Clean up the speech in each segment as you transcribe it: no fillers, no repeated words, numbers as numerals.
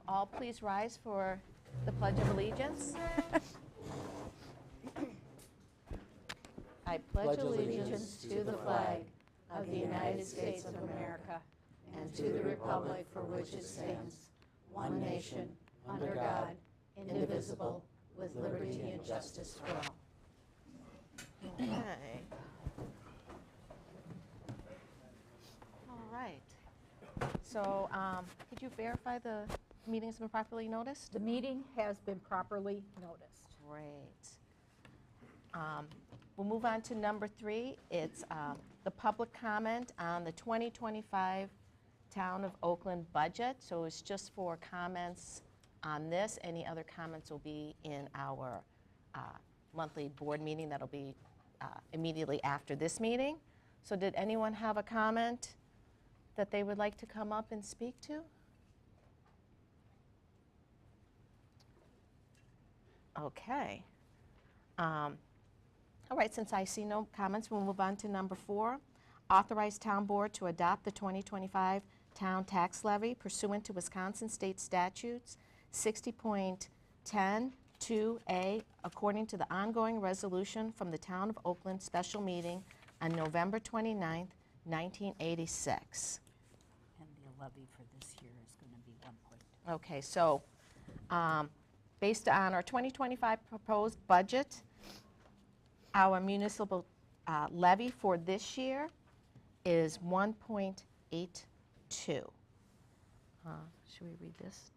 All please rise for the Pledge of Allegiance. I pledge allegiance to the flag of the United States of America and to the republic for which it stands, one nation, under God, indivisible, with liberty and justice for all. Okay. All right. So could you verify the meeting has been properly noticed? The meeting has been properly noticed. Great. We'll move on to number 3. It's the public comment on the 2025 Town of Oakland budget. So it's just for comments on this. Any other comments will be in our monthly board meeting that'll be immediately after this meeting. So did anyone have a comment that they would like to come up and speak to? Okay. All right, since I see no comments, we'll move on to number 4. Authorize town board to adopt the 2025 town tax levy pursuant to Wisconsin State Statutes 60.10(2)(a), according to the ongoing resolution from the Town of Oakland special meeting on November 29th, 1986. And the levy for this year is going to be 1 point. Okay, so based on our 2025 proposed budget, our municipal levy for this year is 1.82. Should we read this?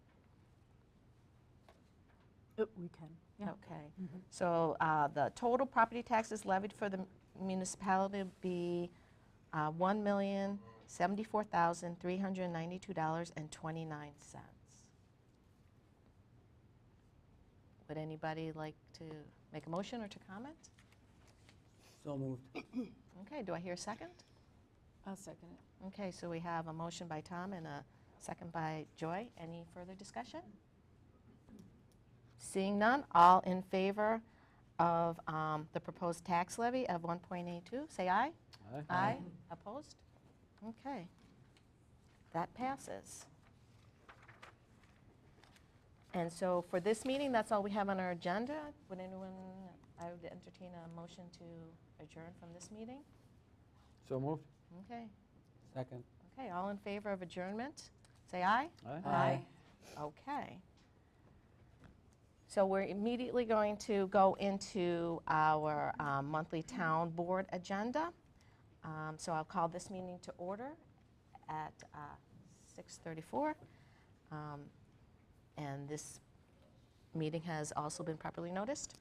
We can. Yeah. Okay. So the total property taxes levied for the municipality would be $1,074,392.29. Would anybody like to make a motion or to comment? So moved. Okay, do I hear a second? I'll second it. Okay, so we have a motion by Tom and a second by Joy. Any further discussion? Seeing none, all in favor of the proposed tax levy of 1.82, say aye. Aye. Aye. Opposed? Okay. That passes. And so for this meeting, that's all we have on our agenda. Would anyone, I would entertain a motion to adjourn from this meeting? So moved. Okay. Second. Okay, all in favor of adjournment, say aye. Aye. Okay. So we're immediately going to go into our monthly town board agenda. So I'll call this meeting to order at 6:34. And this meeting has also been properly noticed?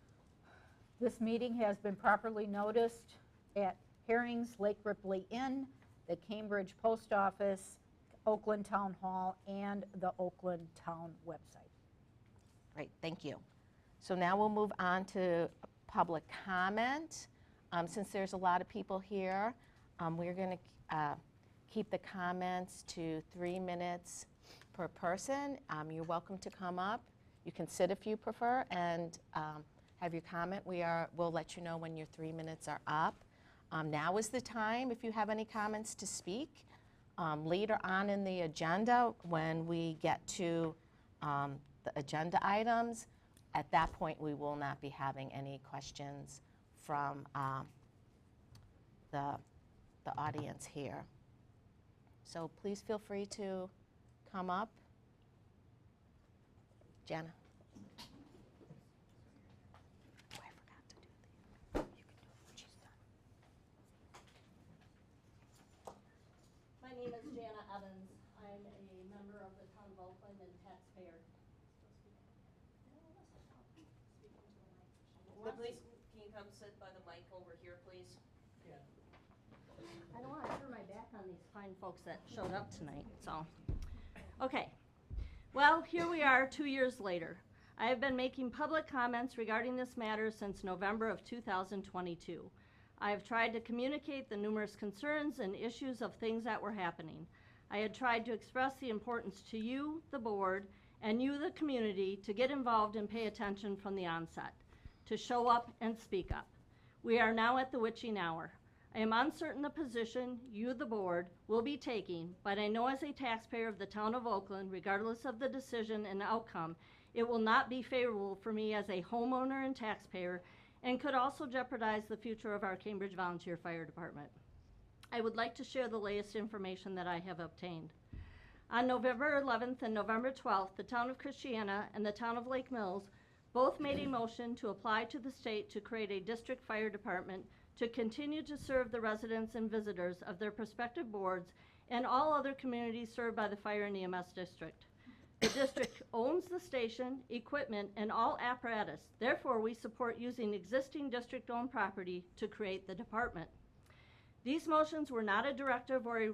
This meeting has been properly noticed at Herring's Lake Ripley Inn, the Cambridge Post Office, Oakland Town Hall, and the Oakland Town website. Great, thank you. So now we'll move on to public comment. Since there's a lot of people here, we're going to keep the comments to 3 minutes per person. You're welcome to come up. You can sit if you prefer and have your comment. We'll let you know when your 3 minutes are up. Now is the time if you have any comments to speak. Later on in the agenda, when we get to the agenda items, at that point we will not be having any questions from the audience here. So please feel free to come up. Jana. Oh, I forgot to do the, you can do it when she's done. My name is Jana Evans. I'm a member of the Town of Oakland and taxpayer. Please, can you come sit by the mic over here, please? I don't want to turn my back on these fine folks that showed up tonight, so. Okay. Well, here we are 2 years later. I have been making public comments regarding this matter since November of 2022. I have tried to communicate the numerous concerns and issues of things that were happening. I had tried to express the importance to you, the board, and you, the community, to get involved and pay attention from the onset, to show up and speak up. We are now at the witching hour. I am uncertain the position you, the board, will be taking, but I know as a taxpayer of the town of Oakland, regardless of the decision and outcome, it will not be favorable for me as a homeowner and taxpayer, and could also jeopardize the future of our Cambridge Volunteer Fire Department. I would like to share the latest information that I have obtained. On November 11th and November 12th, the town of Christiana and the town of Lake Mills both made a motion to apply to the state to create a district fire department to continue to serve the residents and visitors of their respective boards and all other communities served by the fire and EMS district. The district owns the station, equipment, and all apparatus. Therefore, we support using existing district-owned property to create the department. These motions were not a directive or a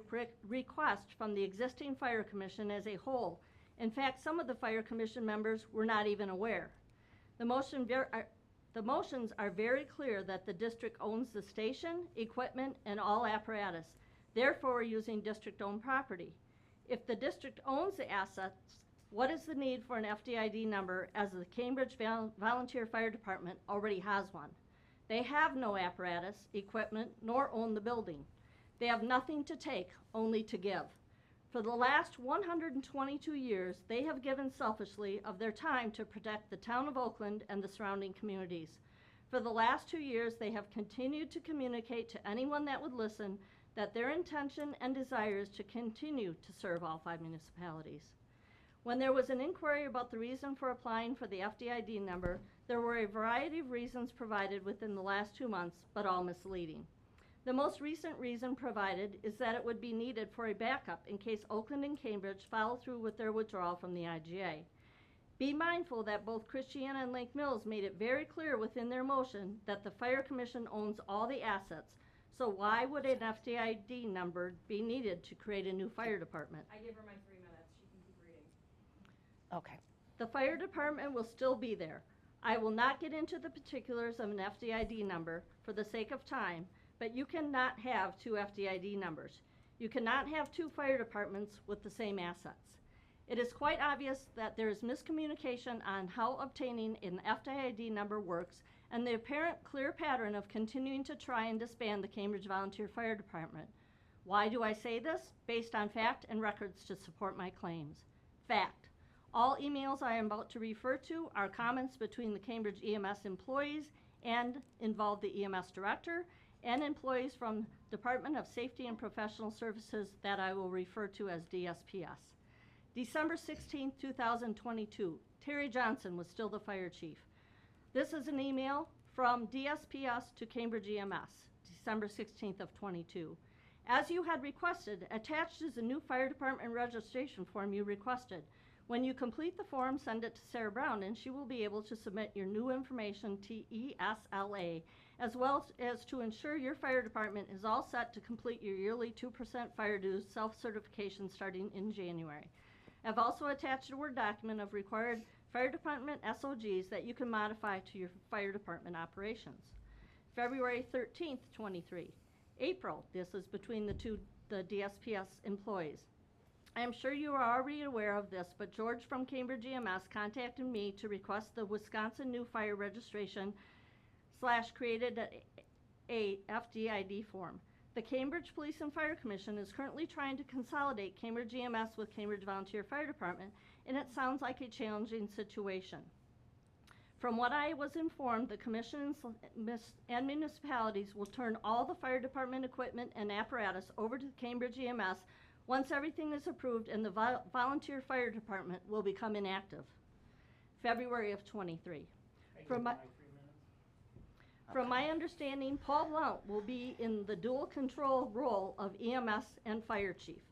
request from the existing fire commission as a whole. In fact, some of the fire commission members were not even aware. The motions are very clear that the district owns the station, equipment, and all apparatus. Therefore, we're using district-owned property. If the district owns the assets, what is the need for an FDID number as the Cambridge Volunteer Fire Department already has one? They have no apparatus, equipment, nor own the building. They have nothing to take, only to give. For the last 122 years, they have given selfishly of their time to protect the town of Oakland and the surrounding communities. For the last 2 years, they have continued to communicate to anyone that would listen that their intention and desire is to continue to serve all 5 municipalities. When there was an inquiry about the reason for applying for the FDID number, there were a variety of reasons provided within the last 2 months, but all misleading. The most recent reason provided is that it would be needed for a backup in case Oakland and Cambridge follow through with their withdrawal from the IGA. Be mindful that both Christiana and Lake Mills made it very clear within their motion that the Fire Commission owns all the assets, so why would an FDID number be needed to create a new fire department? I give her my 3 minutes. She can keep reading. Okay. The fire department will still be there. I will not get into the particulars of an FDID number for the sake of time, but you cannot have 2 FDID numbers. You cannot have 2 fire departments with the same assets. It is quite obvious that there is miscommunication on how obtaining an FDID number works and the apparent clear pattern of continuing to try and disband the Cambridge Volunteer Fire Department. Why do I say this? Based on fact and records to support my claims. Fact. All emails I am about to refer to are comments between the Cambridge EMS employees and involve the EMS director and employees from Department of Safety and Professional Services that I will refer to as DSPS. December 16, 2022, Terry Johnson was still the fire chief. This is an email from DSPS to Cambridge EMS, December 16th of 22. As you had requested, attached is a new fire department registration form you requested. When you complete the form, send it to Sarah Brown and she will be able to submit your new information to ESLA, as well as to ensure your fire department is all set to complete your yearly 2% fire dues self-certification starting in January. I've also attached a Word document of required fire department SOGs that you can modify to your fire department operations. February 13th, 23. April, this is between the DSPS employees. I am sure you are already aware of this, but George from Cambridge EMS contacted me to request the Wisconsin new fire registration / created a FDID form. The Cambridge Police and Fire Commission is currently trying to consolidate Cambridge EMS with Cambridge Volunteer Fire Department, and it sounds like a challenging situation. From what I was informed, the commissions and municipalities will turn all the fire department equipment and apparatus over to Cambridge EMS once everything is approved, and the volunteer fire department will become inactive. February of 23. From my understanding, Paul Blount will be in the dual control role of EMS and fire chief.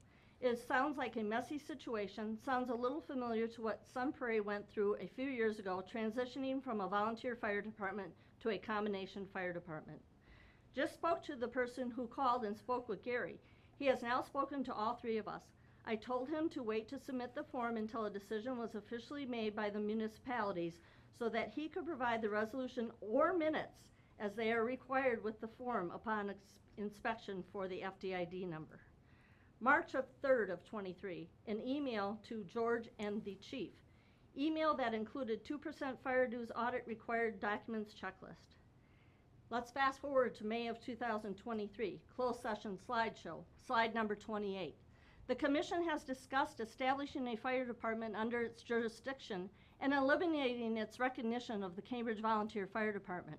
It sounds like a messy situation, sounds a little familiar to what Sun Prairie went through a few years ago, transitioning from a volunteer fire department to a combination fire department. Just spoke to the person who called and spoke with Gary. He has now spoken to all 3 of us. I told him to wait to submit the form until a decision was officially made by the municipalities so that he could provide the resolution or minutes as they are required with the form upon inspection for the FDID number. March of 3rd of 23, an email to George and the chief. Email that included 2% fire dues audit required documents checklist. Let's fast forward to May of 2023, closed session slideshow, slide number 28. The commission has discussed establishing a fire department under its jurisdiction and eliminating its recognition of the Cambridge Volunteer Fire Department.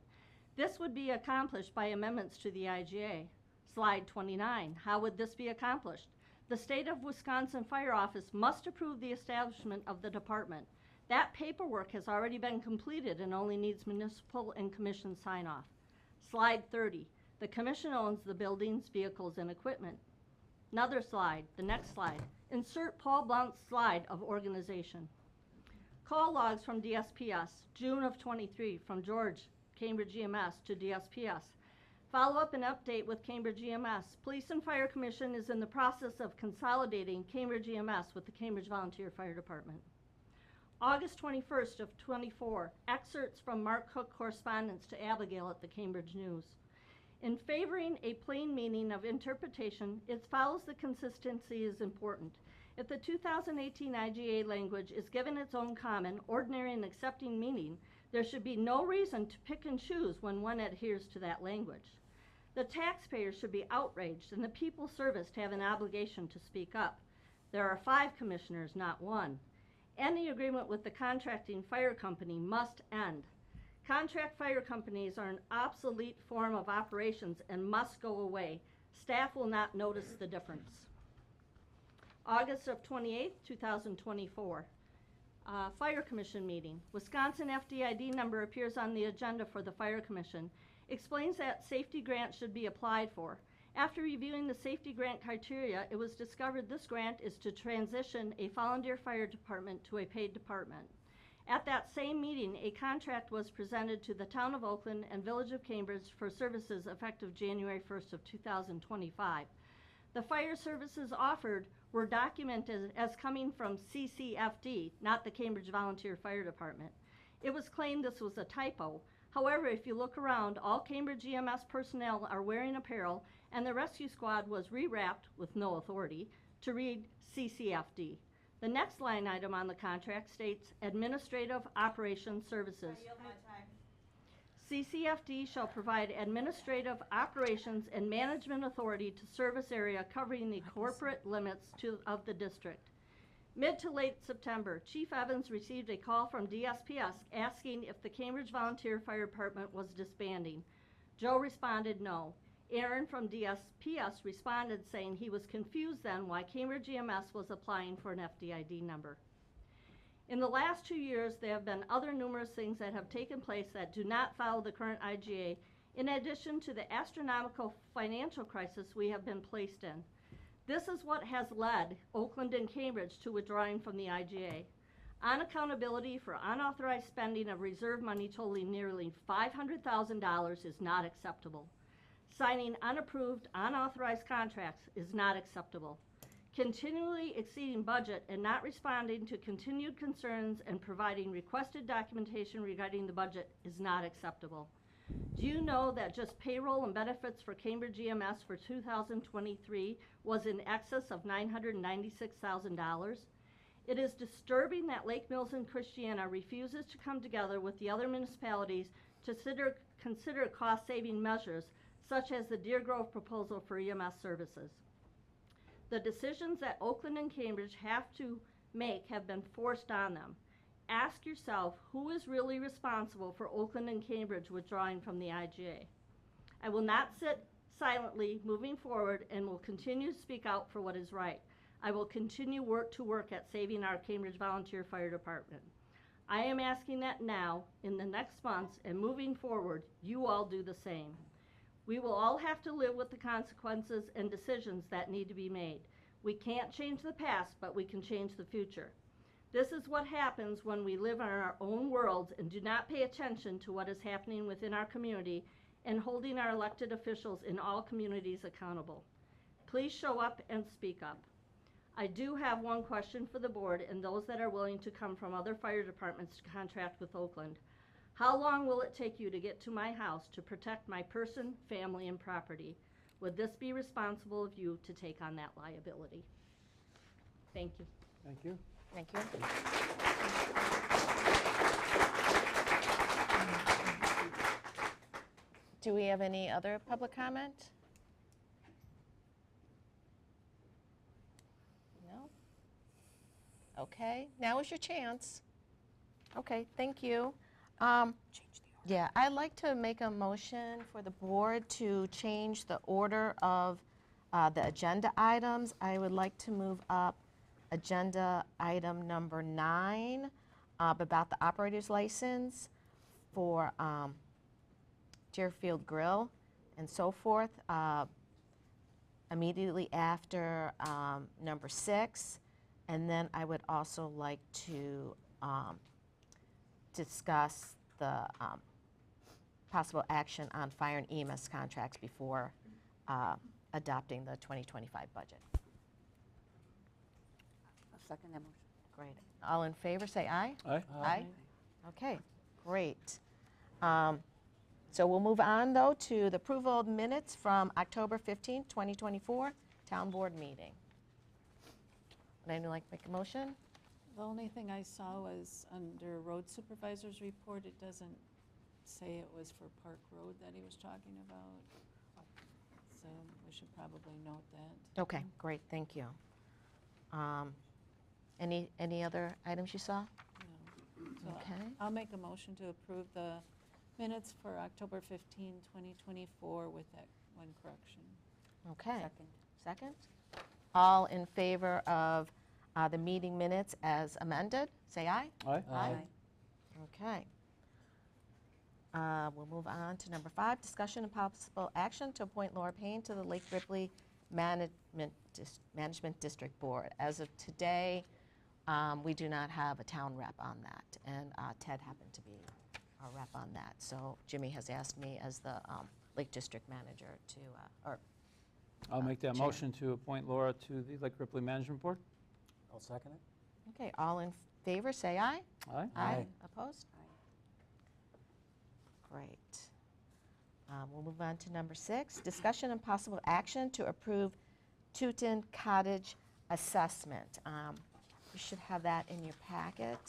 This would be accomplished by amendments to the IGA. Slide 29, how would this be accomplished? The State of Wisconsin Fire Office must approve the establishment of the department. That paperwork has already been completed and only needs municipal and commission sign-off. Slide 30, the commission owns the buildings, vehicles, and equipment. Another slide, the next slide. Insert Paul Blount's slide of organization. Call logs from DSPS, June of 23, from George, Cambridge EMS to DSPS. Follow up and update with Cambridge EMS. Police and Fire Commission is in the process of consolidating Cambridge EMS with the Cambridge Volunteer Fire Department. August 21st of 24, excerpts from Mark Cook correspondence to Abigail at the Cambridge News. In favoring a plain meaning of interpretation, it follows the consistency is important. If the 2018 IGA language is given its own common, ordinary, and accepting meaning, there should be no reason to pick and choose when one adheres to that language. The taxpayers should be outraged, and the people serviced have an obligation to speak up. There are 5 commissioners, not 1. Any agreement with the contracting fire company must end. Contract fire companies are an obsolete form of operations and must go away. Staff will not notice the difference. August of 28th, 2024. Fire Commission meeting. Wisconsin FDID number appears on the agenda for the Fire Commission. Explains that safety grant should be applied for. After reviewing the safety grant criteria, it was discovered this grant is to transition a volunteer fire department to a paid department. At that same meeting, a contract was presented to the Town of Oakland and Village of Cambridge for services effective January 1st of 2025. The fire services offered were documented as coming from CCFD, not the Cambridge Volunteer Fire Department. It was claimed this was a typo. However, if you look around, all Cambridge EMS personnel are wearing apparel, and the rescue squad was rewrapped, with no authority, to read CCFD. The next line item on the contract states Administrative Operations Services. CCFD shall provide administrative operations and management authority to service area covering the corporate limits of the district. Mid to late September, Chief Evans received a call from DSPS asking if the Cambridge Volunteer Fire Department was disbanding. Joe responded no. Aaron from DSPS responded saying he was confused then why Cambridge EMS was applying for an FDID number. In the last 2 years, there have been other numerous things that have taken place that do not follow the current IGA, in addition to the astronomical financial crisis we have been placed in. This is what has led Oakland and Cambridge to withdrawing from the IGA. Unaccountability for unauthorized spending of reserve money totaling nearly $500,000 is not acceptable. Signing unapproved, unauthorized contracts is not acceptable. Continually exceeding budget and not responding to continued concerns and providing requested documentation regarding the budget is not acceptable. Do you know that just payroll and benefits for Cambridge EMS for 2023 was in excess of $996,000? It is disturbing that Lake Mills and Christiana refuses to come together with the other municipalities to consider cost-saving measures, such as the Deer Grove proposal for EMS services. The decisions that Oakland and Cambridge have to make have been forced on them. Ask yourself who is really responsible for Oakland and Cambridge withdrawing from the IGA. I will not sit silently moving forward and will continue to speak out for what is right. I will continue to work at saving our Cambridge Volunteer Fire Department. I am asking that now, in the next months, and moving forward, you all do the same. We will all have to live with the consequences and decisions that need to be made. We can't change the past, but we can change the future. This is what happens when we live in our own worlds and do not pay attention to what is happening within our community and holding our elected officials in all communities accountable. Please show up and speak up. I do have one question for the board and those that are willing to come from other fire departments to contract with Oakland. How long will it take you to get to my house to protect my person, family, and property? Would this be responsible of you to take on that liability? Thank you. Thank you. Thank you. Do we have any other public comment? No? Okay, now is your chance. Okay, thank you. Yeah, I'd like to make a motion for the board to change the order of the agenda items. I would like to move up agenda item number 9 about the operator's license for Deerfield Grill and so forth, immediately after number 6. And then I would also like to discuss the possible action on fire and EMS contracts before adopting the 2025 budget. I'll second that motion. Great. All in favor, say aye. Aye. Aye. Okay, great. So we'll move on, though, to the approval of minutes from October 15, 2024, Town Board meeting. Would anyone like to make a motion? The only thing I saw was under road supervisor's report, it doesn't say it was for Park Road that he was talking about. So we should probably note that. Okay, great, thank you. Any other items you saw? No. So Okay. I'll make a motion to approve the minutes for October 15, 2024 with that one correction. Okay. Second. Second? All in favor of the meeting minutes as amended, say aye. Aye. Aye. Okay. We'll move on to number 5, discussion and possible action to appoint Laura Payne to the Lake Ripley Management District Board. As of today, we do not have a town rep on that, and Ted happened to be our rep on that. So Jimmy has asked me as the Lake District Manager to, I'll make that Chair. motion to appoint Laura to the Lake Ripley Management Board. I'll second it. okay, all in favor, say aye. Aye. Aye. Opposed? Aye. Great. We'll move on to number 6, discussion and possible action to approve Tooten Cottage assessment. You should have that in your packet.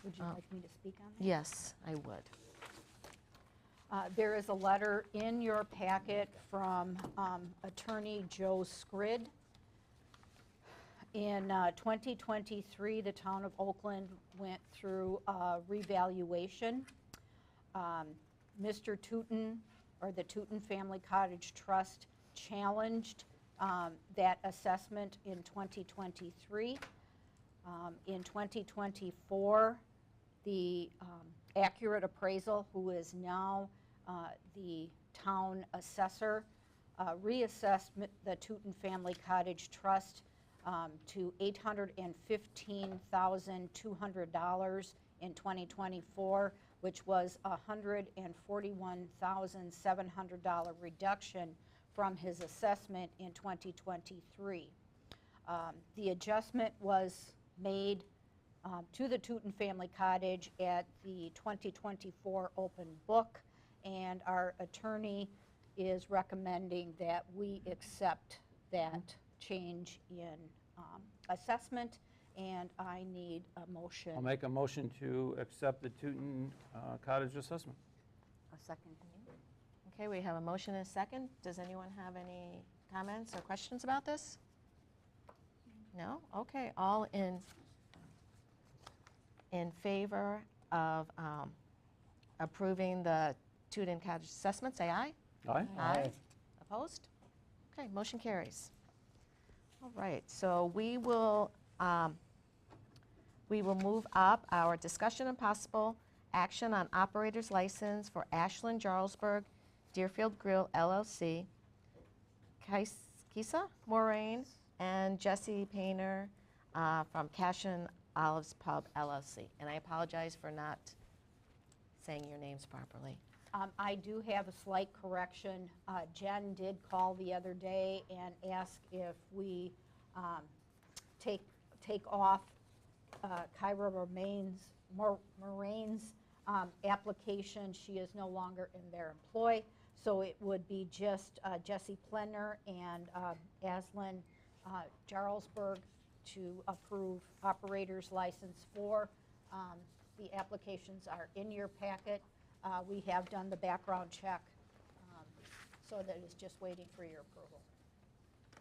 Would you like me to speak on that? Yes, I would. There is a letter in your packet from Attorney Joe Scrid. In 2023, the town of Oakland went through a revaluation. Mr. Tooten, or the Tooten Family Cottage Trust, challenged that assessment in 2023. In 2024, the Accurate Appraisal, who is now the town assessor, reassessed the Tooten Family Cottage Trust to $815,200 in 2024, which was a $141,700 reduction from his assessment in 2023. The adjustment was made to the Tooten Family Cottage at the 2024 open book, and our attorney is recommending that we accept that change in assessment, and I need a motion. I'll make a motion to accept the Tooten Cottage assessment. I'll second. Okay, we have a motion and a second. Does anyone have any comments or questions about this? No? Okay, all in favor of approving the Tooten Cottage assessment, say aye. Aye. Aye. Opposed? Okay, motion carries. All right, so we will move up our discussion and possible action on operator's license for Ashland Jarlsberg Deerfield Grill LLC, Kisa Moraine, and Jesse Painter from Cashin Olives Pub LLC. And I apologize for not saying your names properly. I do have a slight correction. Jen did call the other day and ask if we take off Kyra Moraine's application. She is no longer in their employ, so it would be just Jesse Plenner and Aslan Jarlsberg to approve operator's license for. The applications are in your packet. We have done the background check so that it's just waiting for your approval.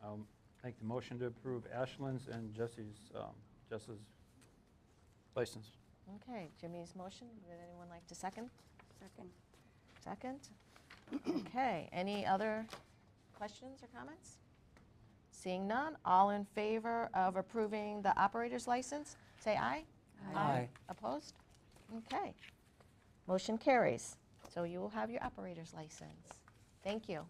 I'll make the motion to approve Ashland's and Jesse's license. Okay, Jimmy's motion. Would anyone like to second? Second. Second? Okay, any other questions or comments? Seeing none, all in favor of approving the operator's license, say aye. Aye. Opposed? Okay. Motion carries. So you will have your operator's license. Thank you.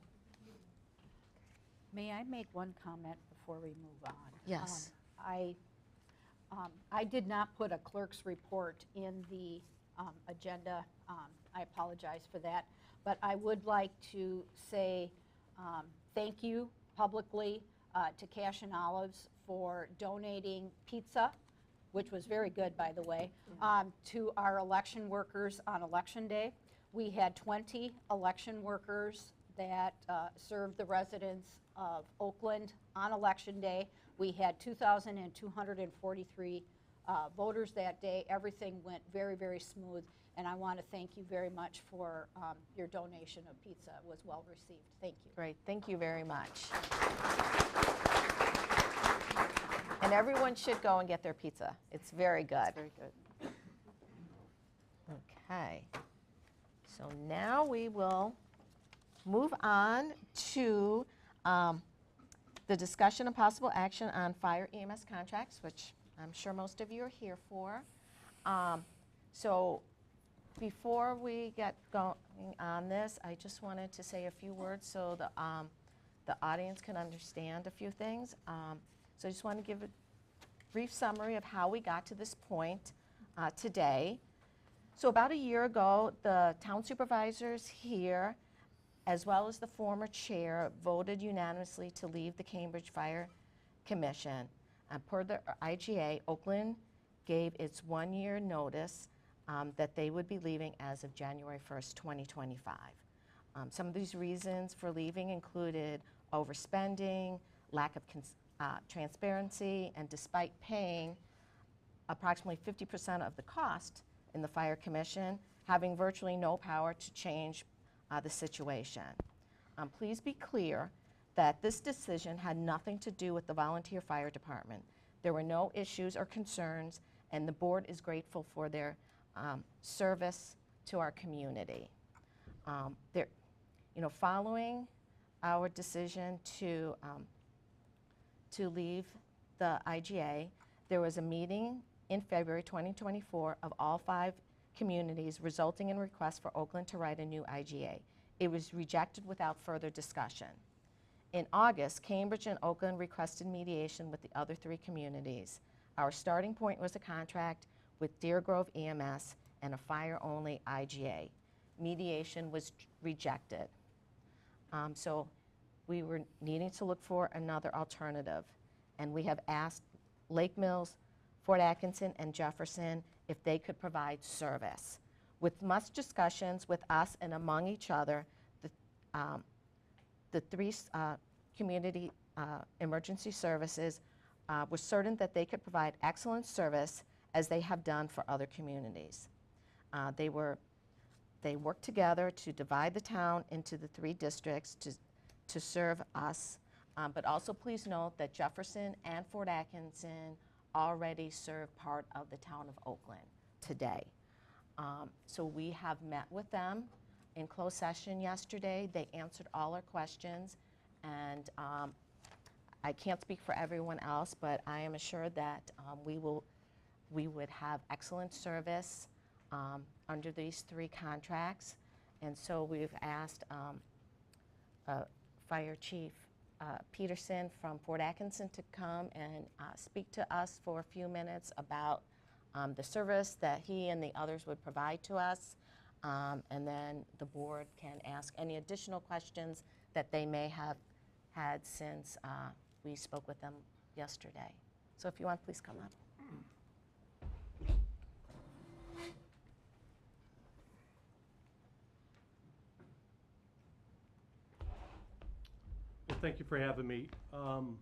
May I make one comment before we move on? Yes. I did not put a clerk's report in the agenda. I apologize for that. But I would like to say thank you publicly to Cash and Olives for donating pizza, which was very good, by the way, to our election workers on Election Day. We had 20 election workers that served the residents of Oakland on Election Day. We had 2,243 voters that day. Everything went very, very smooth, and I want to thank you very much for your donation of pizza. It was well received. Thank you. Great, thank you very much. And everyone should go and get their pizza. It's very good. That's very good. Okay. So now we will move on to the discussion of possible action on fire EMS contracts, which I'm sure most of you are here for. So before we get going on this, I just wanted to say a few words so the audience can understand a few things. So I just want to give a brief summary of how we got to this point today. So about a year ago, the town supervisors here, as well as the former chair, voted unanimously to leave the Cambridge Fire Commission. Per the IGA, Oakland gave its one-year notice that they would be leaving as of January 1st, 2025. Some of these reasons for leaving included overspending, lack of transparency, and despite paying approximately 50% of the cost in the Fire Commission, having virtually no power to change the situation. Please be clear that this decision had nothing to do with the volunteer fire department. There were no issues or concerns, and the board is grateful for their service to our community. Following our decision to leave the IGA, there was a meeting in February 2024 of all 5 communities, resulting in requests for Oakland to write a new IGA. It was rejected without further discussion. In August, Cambridge and Oakland requested mediation with the other 3 communities. Our starting point was a contract with Deer Grove EMS and a fire-only IGA. Mediation was rejected. So we were needing to look for another alternative, and we have asked Lake Mills, Fort Atkinson, and Jefferson if they could provide service. With much discussions with us and among each other, the 3 community emergency services were certain that they could provide excellent service as they have done for other communities. They worked together to divide the town into the 3 districts to serve us, but also please note that Jefferson and Fort Atkinson already serve part of the town of Oakland today. So we have met with them in closed session yesterday. They answered all our questions, and I can't speak for everyone else, but I am assured that we would have excellent service under these 3 contracts. And so we've asked Fire Chief Peterson from Fort Atkinson to come and speak to us for a few minutes about the service that he and the others would provide to us. And then the board can ask any additional questions that they may have had since we spoke with them yesterday. So if you want, please come up. Well, thank you for having me. And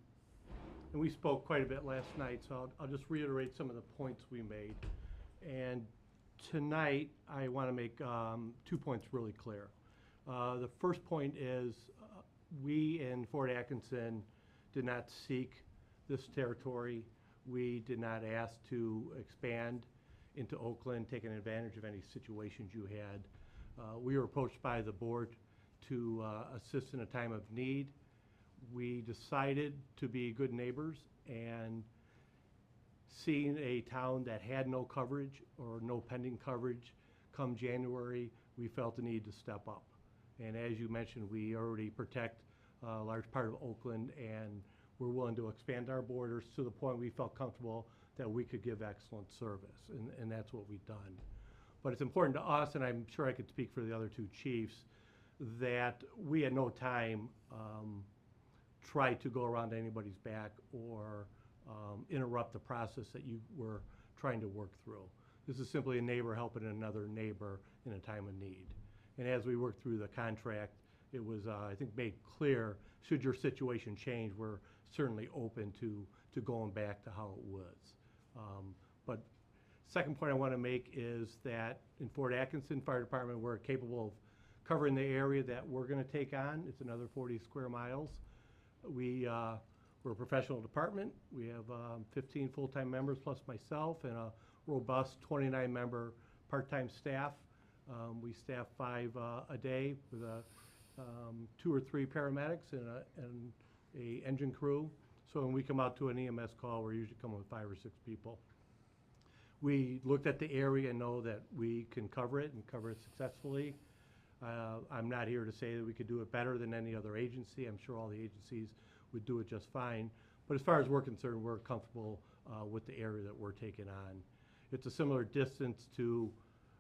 we spoke quite a bit last night, so I'll just reiterate some of the points we made. And tonight, I want to make 2 points really clear. The first point is We in Fort Atkinson did not seek this territory. We did not ask to expand into Oakland, taking advantage of any situations you had. We were approached by the board to assist in a time of need. We decided to be good neighbors, and seeing a town that had no coverage or no pending coverage come January, we felt the need to step up. And as you mentioned, we already protect a large part of Oakland, and we're willing to expand our borders to the point we felt comfortable that we could give excellent service, and that's what we've done. But it's important to us, and I'm sure I could speak for the other two chiefs, that we at no time try to go around anybody's back or interrupt the process that you were trying to work through. This is simply a neighbor helping another neighbor in a time of need. And as we worked through the contract, it was, I think, made clear, should your situation change, we're certainly open to going back to how it was. But second point I want to make is that in Fort Atkinson Fire Department, we're capable of covering the area that we're going to take on. It's another 40 square miles. We're a professional department. We have 15 full-time members plus myself and a robust 29-member part-time staff. We staff 5 a day with 2 or 3 paramedics and a engine crew. So when we come out to an EMS call, we're usually coming with 5 or 6 people. We looked at the area and know that we can cover it and cover it successfully. I'm not here to say that we could do it better than any other agency. I'm sure all the agencies would do it just fine. But as far as we're concerned, we're comfortable with the area that we're taking on. It's a similar distance to,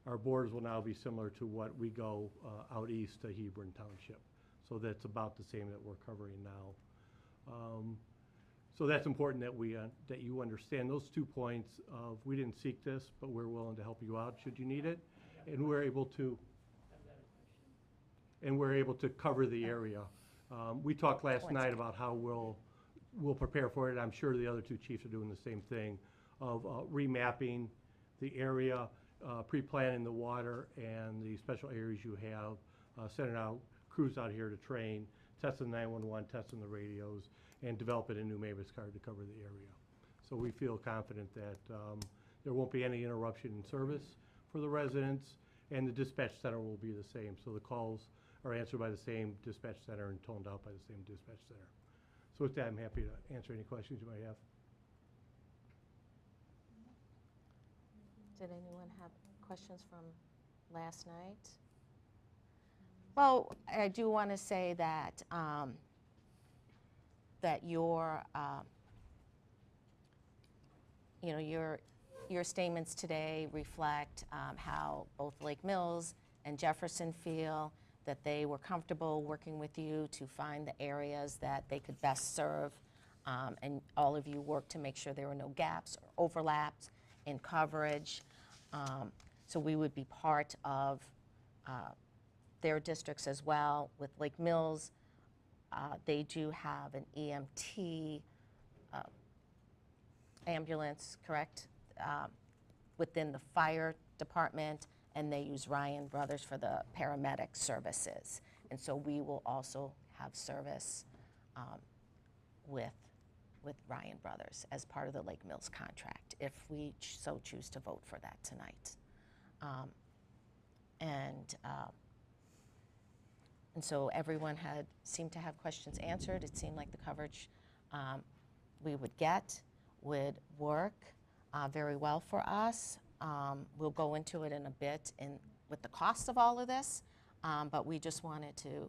our borders will now be similar to what we go out east to Hebron Township. So that's about the same that we're covering now. So that's important that that you understand those 2 points of, we didn't seek this, but we're willing to help you out should you need it. And we're able to cover the area. We talked last night about how we'll prepare for it. I'm sure the other 2 chiefs are doing the same thing of remapping the area, pre-planning the water and the special areas you have, sending out crews out here to train, testing 911, testing the radios, and developing a new maintenance card to cover the area. So we feel confident that there won't be any interruption in service for the residents, and the dispatch center will be the same. So the calls are answered by the same dispatch center and toned out by the same dispatch center. So with that, I'm happy to answer any questions you might have. Did anyone have questions from last night? Well, I do want to say that that your statements today reflect how both Lake Mills and Jefferson feel that they were comfortable working with you to find the areas that they could best serve, and all of you worked to make sure there were no gaps or overlaps in coverage. So we would be part of their districts as well. With Lake Mills, they do have an EMT ambulance, correct, within the fire department, and they use Ryan Brothers for the paramedic services. And so we will also have service with Ryan Brothers as part of the Lake Mills contract, if we so choose to vote for that tonight. And so everyone seemed to have questions answered. It seemed like the coverage we would get would work very well for us. We'll go into it in a bit with the cost of all of this, but we just wanted to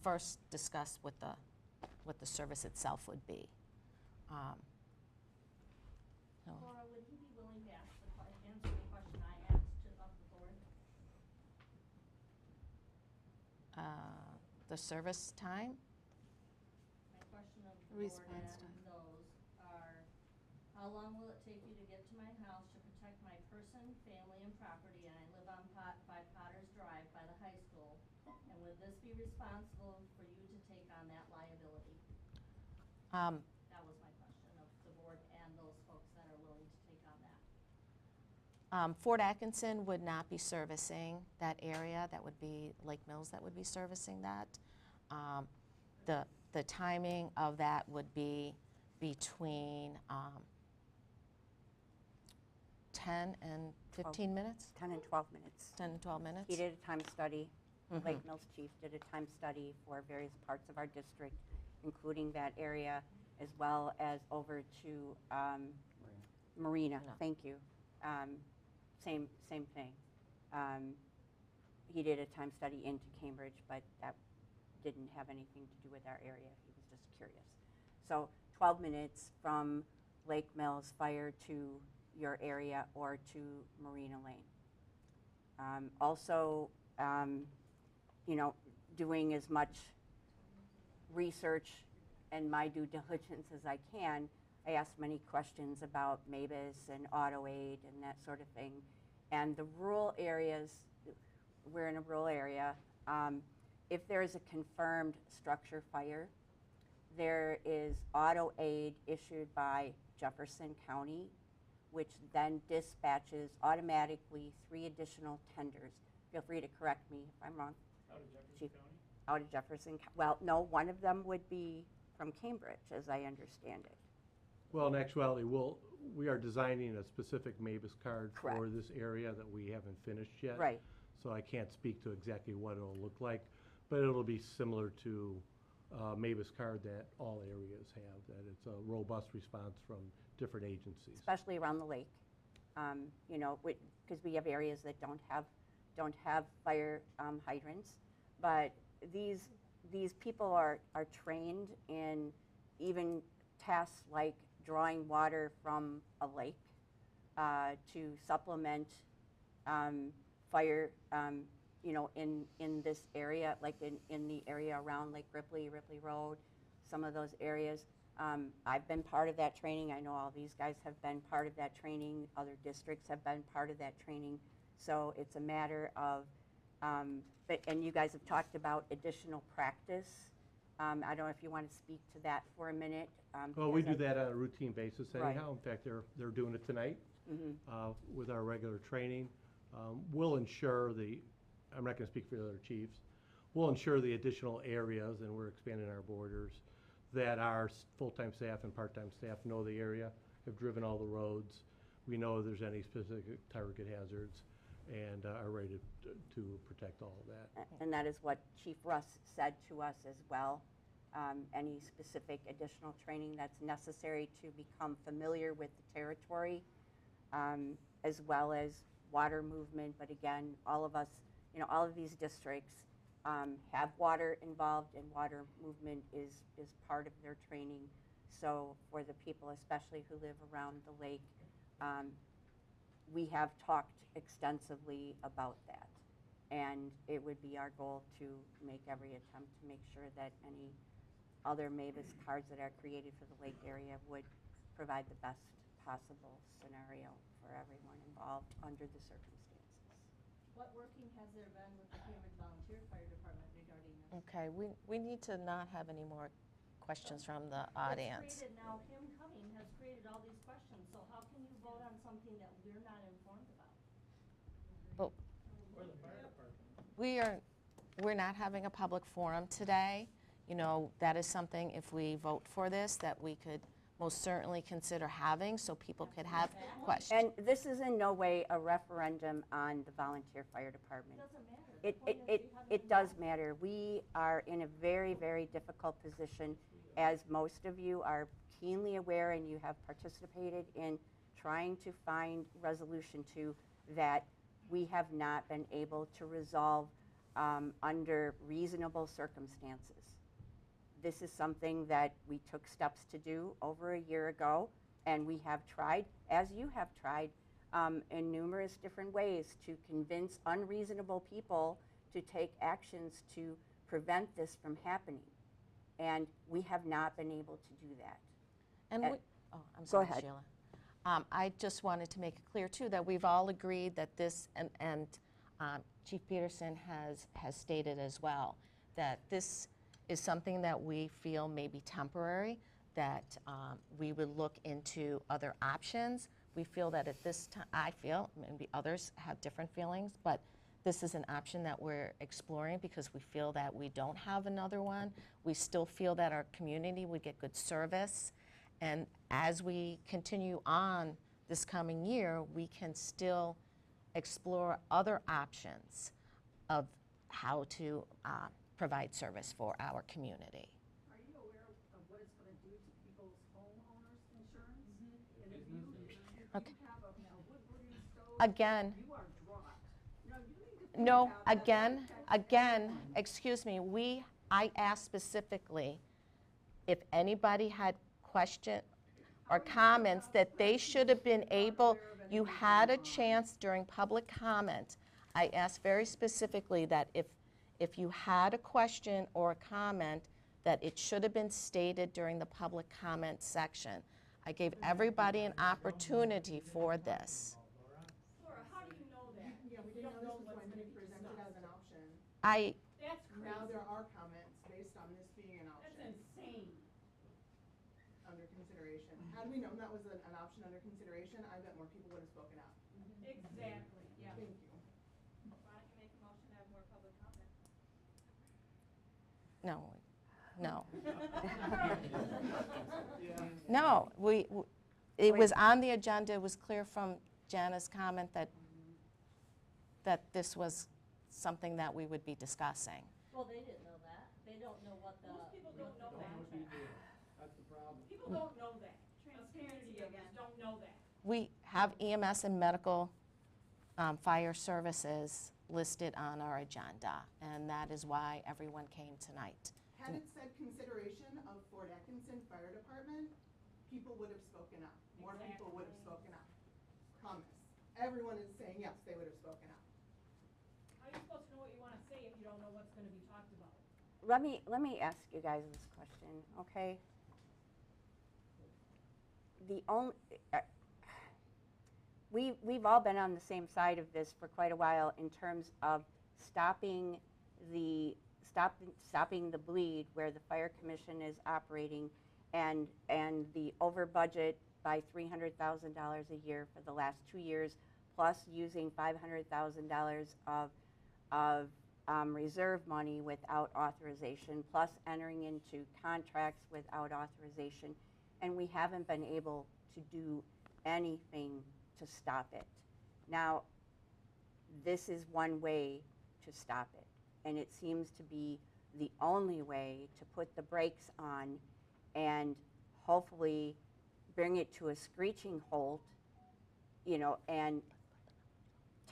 first discuss what the service itself would be. Laura, would he be willing to answer the question I asked of the board? The service time? My question of the board Response and time. those are, how long will it take you to get to my house to protect my person, family, and property? And I live on 5 Potter's Drive by the high school. And would this be responsible for you to take on that liability? That was my question of the board and those folks that are willing to take on that. Fort Atkinson would not be servicing that area. That would be Lake Mills that would be servicing that. The timing of that would be between 10 and 15 minutes? 10 and 12 minutes. 10 and 12 minutes? He did a time study. Mhm. Lake Mills Chief did a time study for various parts of our district, including that area, as well as over to Marina. No. Thank you. Same thing. He did a time study into Cambridge, but that didn't have anything to do with our area. He was just curious. So 12 minutes from Lake Mills Fire to your area or to Marina Lane. Also, doing as much research and my due diligence as I can, I asked many questions about MABUS and auto aid and that sort of thing. And the rural areas, we're in a rural area, if there is a confirmed structure fire, there is auto aid issued by Jefferson County, which then dispatches automatically 3 additional tenders. Feel free to correct me if I'm wrong. Out of Jefferson Chief. County? Out of Jefferson, well, no, one of them would be from Cambridge, as I understand it. Well, in actuality, we are designing a specific MABUS card for Correct. this area that we haven't finished yet. Right. So I can't speak to exactly what it'll look like, but it'll be similar to MABUS card that all areas have, that it's a robust response from different agencies. Especially around the lake, because we have areas that don't have fire hydrants, but these people are trained in even tasks like drawing water from a lake to supplement fire, in this area, like in the area around Lake Ripley Road, some of those areas. I've been part of that training. I know all these guys have been part of that training. Other districts have been part of that training. So it's a matter of, and you guys have talked about additional practice. I don't know if you want to speak to that for a minute. Well, we do because that on a routine basis Right. anyhow. In fact, they're doing it tonight Mhm. with our regular training. We'll ensure I'm not going to speak for the other chiefs, we'll ensure the additional areas, and we're expanding our borders, that our full-time staff and part-time staff know the area, have driven all the roads. We know if there's any specific target hazards, and are ready to protect all of that. And that is what Chief Russ said to us as well. Any specific additional training that's necessary to become familiar with the territory, as well as water movement. But again, all of us, all of these districts have water involved, and water movement is part of their training. So for the people, especially who live around the lake, we have talked extensively about that. And it would be our goal to make every attempt to make sure that any other MABUS cards that are created for the lake area would provide the best possible scenario for everyone involved under the circumstances. What working has there been with the Cambridge Volunteer Fire Department regarding this? Okay, we need to not have any more questions from the audience. It's created now, him coming has created all these questions, so how can you vote on something that we're not informed about? But Or the fire department? we're not having a public forum today. That is something, if we vote for this, that we could most certainly consider having, so people could have questions. And this is in no way a referendum on the volunteer fire department. It doesn't matter. The point is we haven't It been does voted. matter. We are in a very, very difficult position, as most of you are keenly aware, and you have participated in trying to find resolution to that we have not been able to resolve under reasonable circumstances. This is something that we took steps to do over a year ago, and we have tried, as you have tried, in numerous different ways to convince unreasonable people to take actions to prevent this from happening. And we have not been able to do that. And Uh, I'm go sorry, ahead. Sheila. I just wanted to make it clear, too, that we've all agreed that this, and Chief Peterson has stated as well, that this is something that we feel may be temporary, that we would look into other options. We feel that at this time, I feel, maybe others have different feelings, but this is an option that we're exploring because we feel that we don't have another one. We still feel that our community would get good service. And as we continue on this coming year, we can still explore other options of how to provide service for our community. Are you aware of what it's going to do to people's homeowners insurance? And if you Okay. have a wood-burning stove, Again, you are dropped. You need to think no, about that. again, excuse me, I asked specifically if anybody had question or comments that they should have been able, you had a chance during public comment. I asked very specifically that if you had a question or a comment, that it should have been stated during the public comment section. I gave everybody an opportunity for this. Laura, how do you know that? Yeah, we didn't know this was going to be presented as an option. That's Now crazy. there are comments based on this being an That's option insane. under consideration. Had we known that was an option under consideration, I bet more people would have spoken out. Exactly, yeah. Thank you. Why don't you make a motion to have more public comment? No, no. No, it was on the agenda, it was clear from Jana's comment that this was something that we would be discussing. Well, they didn't know that. They don't know what the. Most people don't know that. That's the problem. People don't know that. Transparency members don't know that. We have EMS and medical fire services listed on our agenda, and that is why everyone came tonight. Had it said consideration of Fort Atkinson Fire Department, people would have spoken up. More people would have spoken up. Promise. Everyone is saying yes, they would have spoken up. How are you supposed to know what you want to say if you don't know what's going to be talked about? Let me ask you guys this question, okay? The only, we've all been on the same side of this for quite a while in terms of stopping the bleed where the fire commission is operating and the over budget by $300,000 a year for the last 2 years, plus using $500,000 of reserve money without authorization, plus entering into contracts without authorization, and we haven't been able to do anything to stop it. Now, this is one way to stop it, and it seems to be the only way to put the brakes on and hopefully bring it to a screeching halt, you know, and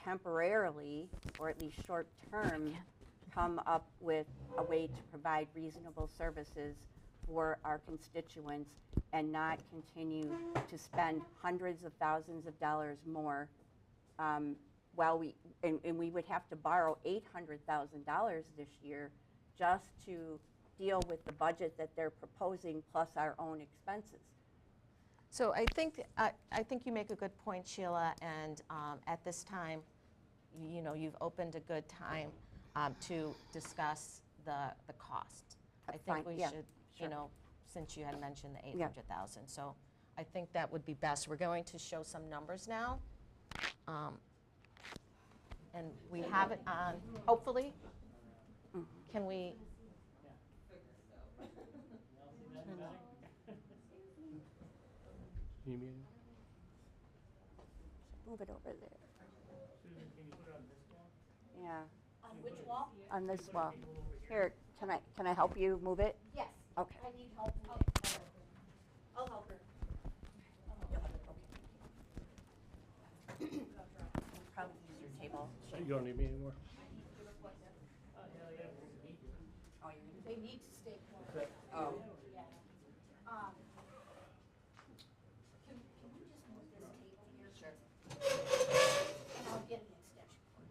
temporarily, or at least short term, come up with a way to provide reasonable services for our constituents and not continue to spend hundreds of thousands of dollars more while we would have to borrow $800,000 this year just to deal with the budget that they're proposing plus our own expenses. So I think you make a good point, Sheila, and at this time, you know, you've opened a good time to discuss the cost. I think Fine, we yeah, should, sure. you know, since you had mentioned the Yeah. 800,000. So I think that would be best. We're going to show some numbers now. And we have it on, hopefully, can we? You mean? Move it over there. Susan, can you put it on this wall? Yeah, On which wall? on this wall. Here, can I help you move it? Yes. Okay. I need help. I'll help her. Probably use your table. You don't need me anymore? Oh, you're gonna- They need to stay close. Oh. Can we just move this table here? Sure. And I'll get an extension cord.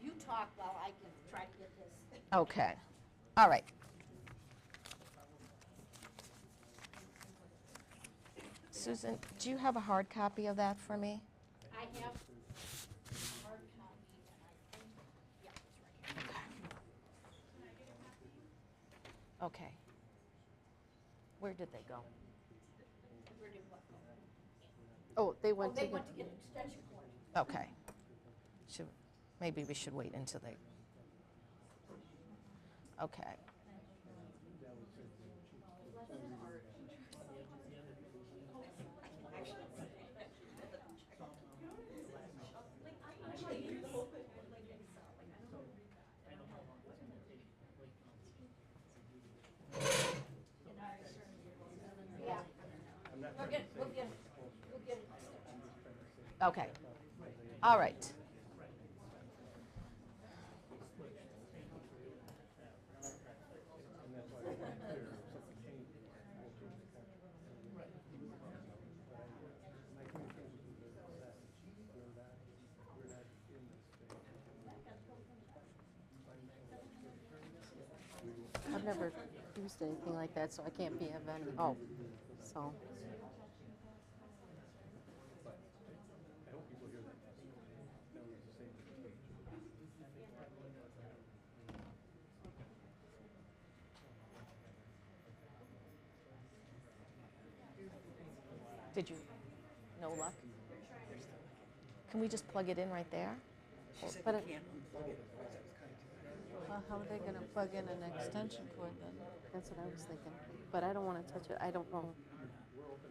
You talk while I can try to get this. Okay. All right. Susan, do you have a hard copy of that for me? I have hard copy, and I think, yeah, it's right here. Okay. Where did they go? Where did what go? Oh, they Oh, went they to went to get extension cord. Okay. Maybe we should wait until they, okay. We'll get it. Okay. All right. I've never used anything like that, so I can't be of any. Oh, So, did you, no luck? Can we just plug it in right there? but well, how are they going to plug in an extension cord then? That's what I was thinking. But I don't want to touch it. I don't know.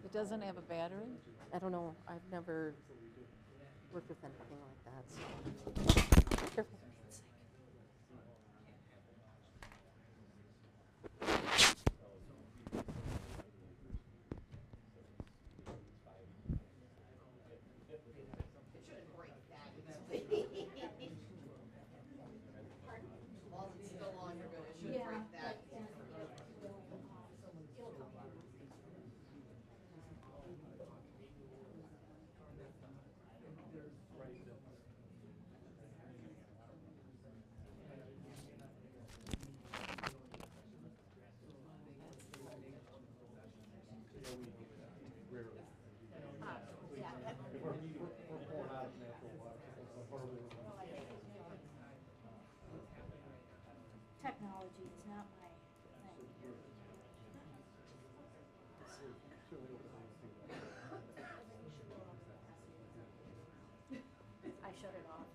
It doesn't have a battery? I don't know. I've never worked with anything like that. So. Careful. Technology is not my thing. I shut it off.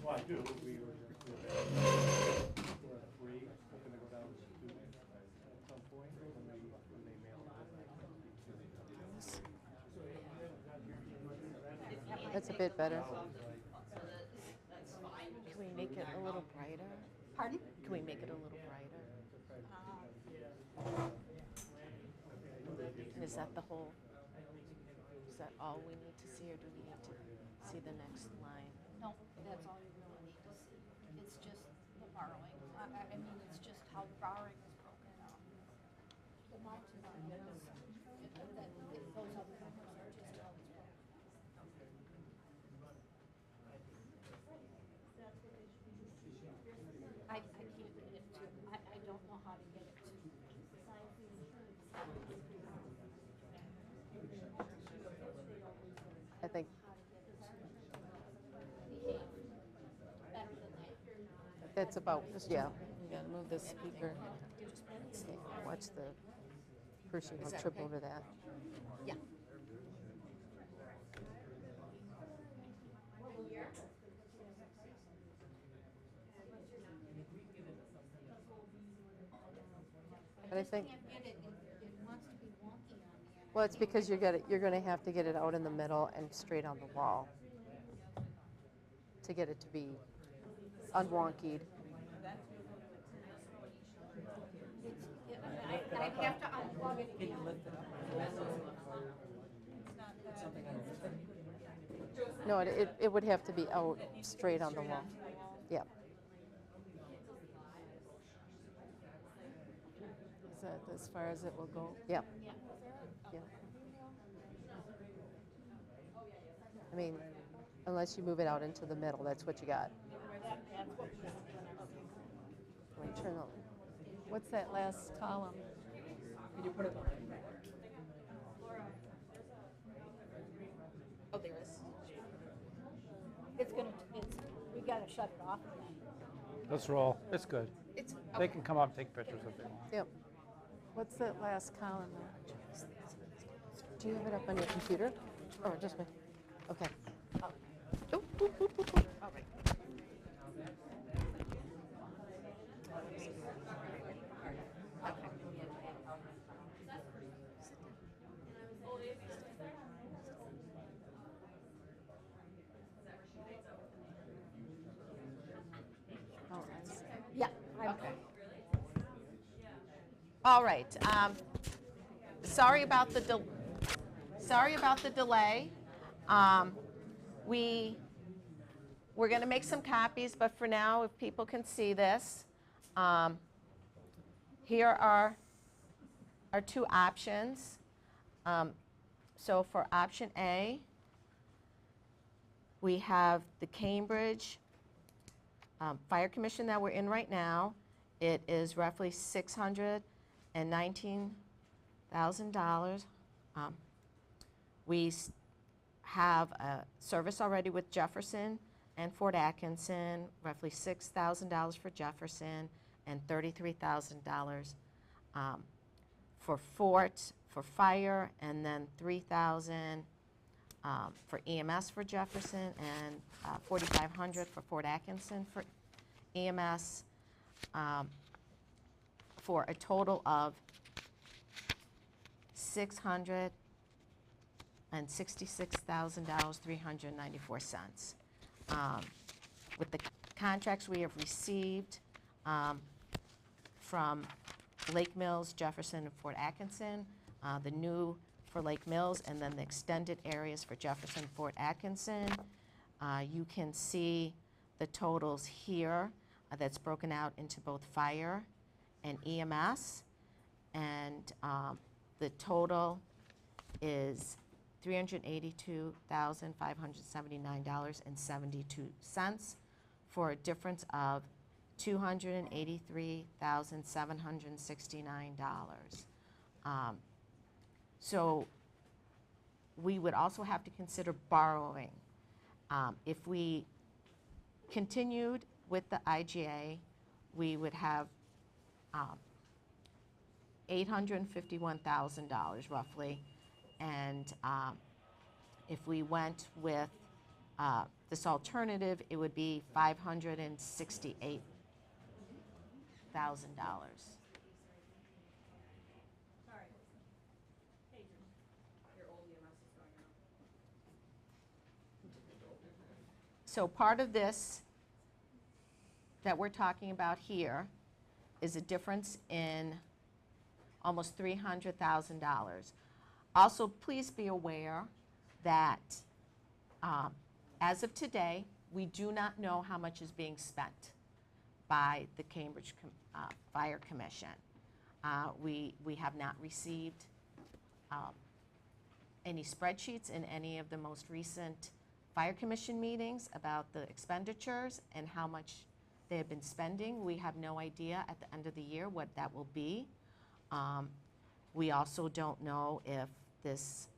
Well, I do, we're at 3, hoping to go down to 2 at some point when they mail it. That's a bit better. Can we make it a little brighter? Pardon? Can we make it a little brighter? And is that the whole, is that all we need to see, or do we need to see the next line? No, that's all you really need to see. It's just the borrowing. I mean, it's just how the borrowing is broken up. The mountain borrowing is, those other numbers are just how it's broken. I can't get it to, I don't know how to get it to. I think that's about, yeah. You gotta move the speaker. Watch the person will trip over that. Yeah. But I think, Can't get it, it wants to be wonky on me. well, it's because you're going to have to get it out in the middle and straight on the wall to get it to be unwonkied. I'd have to unplug it again. No, it would have to be out straight on the wall. Yeah. Is that as far as it will go? Yeah. Yeah. I mean, unless you move it out into the middle, that's what you got. Let me turn the, What's that last column? Oh, there is. We gotta shut it off again. Let's roll. It's good. It's, They can come up and take pictures if they want. yep. What's that last column there? Do you have it up on your computer? Or just me? Okay. Oop, oop, oop, oop, oop. all right. Oh, I see. Yeah. Okay. All right. Sorry about the delay. We're going to make some copies, but for now, if people can see this, here are our two options. So for option A, we have the Cambridge Fire Commission that we're in right now. It is roughly $619,000. We have a service already with Jefferson and Fort Atkinson, roughly $6,000 for Jefferson and $33,000 for Fort for fire, and then $3,000 for EMS for Jefferson, and $4,500 for Fort Atkinson for EMS, for a total of $666,394. With the contracts we have received from Lake Mills, Jefferson, and Fort Atkinson, the new for Lake Mills, and then the extended areas for Jefferson, Fort Atkinson. You can see the totals here that's broken out into both fire and EMS. And the total is $382,579.72 for a difference of $283,769. So we would also have to consider borrowing. If we continued with the IGA, we would have $851,000 roughly. And if we went with this alternative, it would be $568,000. So part of this that we're talking about here is a difference in almost $300,000. Also, please be aware that as of today, we do not know how much is being spent by the Cambridge Fire Commission. We have not received any spreadsheets in any of the most recent Fire Commission meetings about the expenditures and how much they have been spending. We have no idea at the end of the year what that will be. We also don't know if this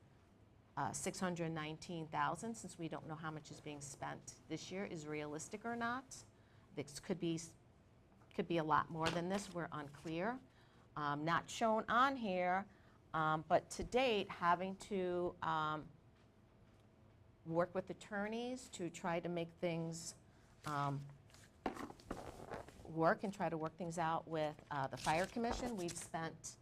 $619,000, since we don't know how much is being spent this year, is realistic or not. This could be a lot more than this. We're unclear. Not shown on here, but to date, having to work with attorneys to try to make things work and try to work things out with the Fire Commission. We've spent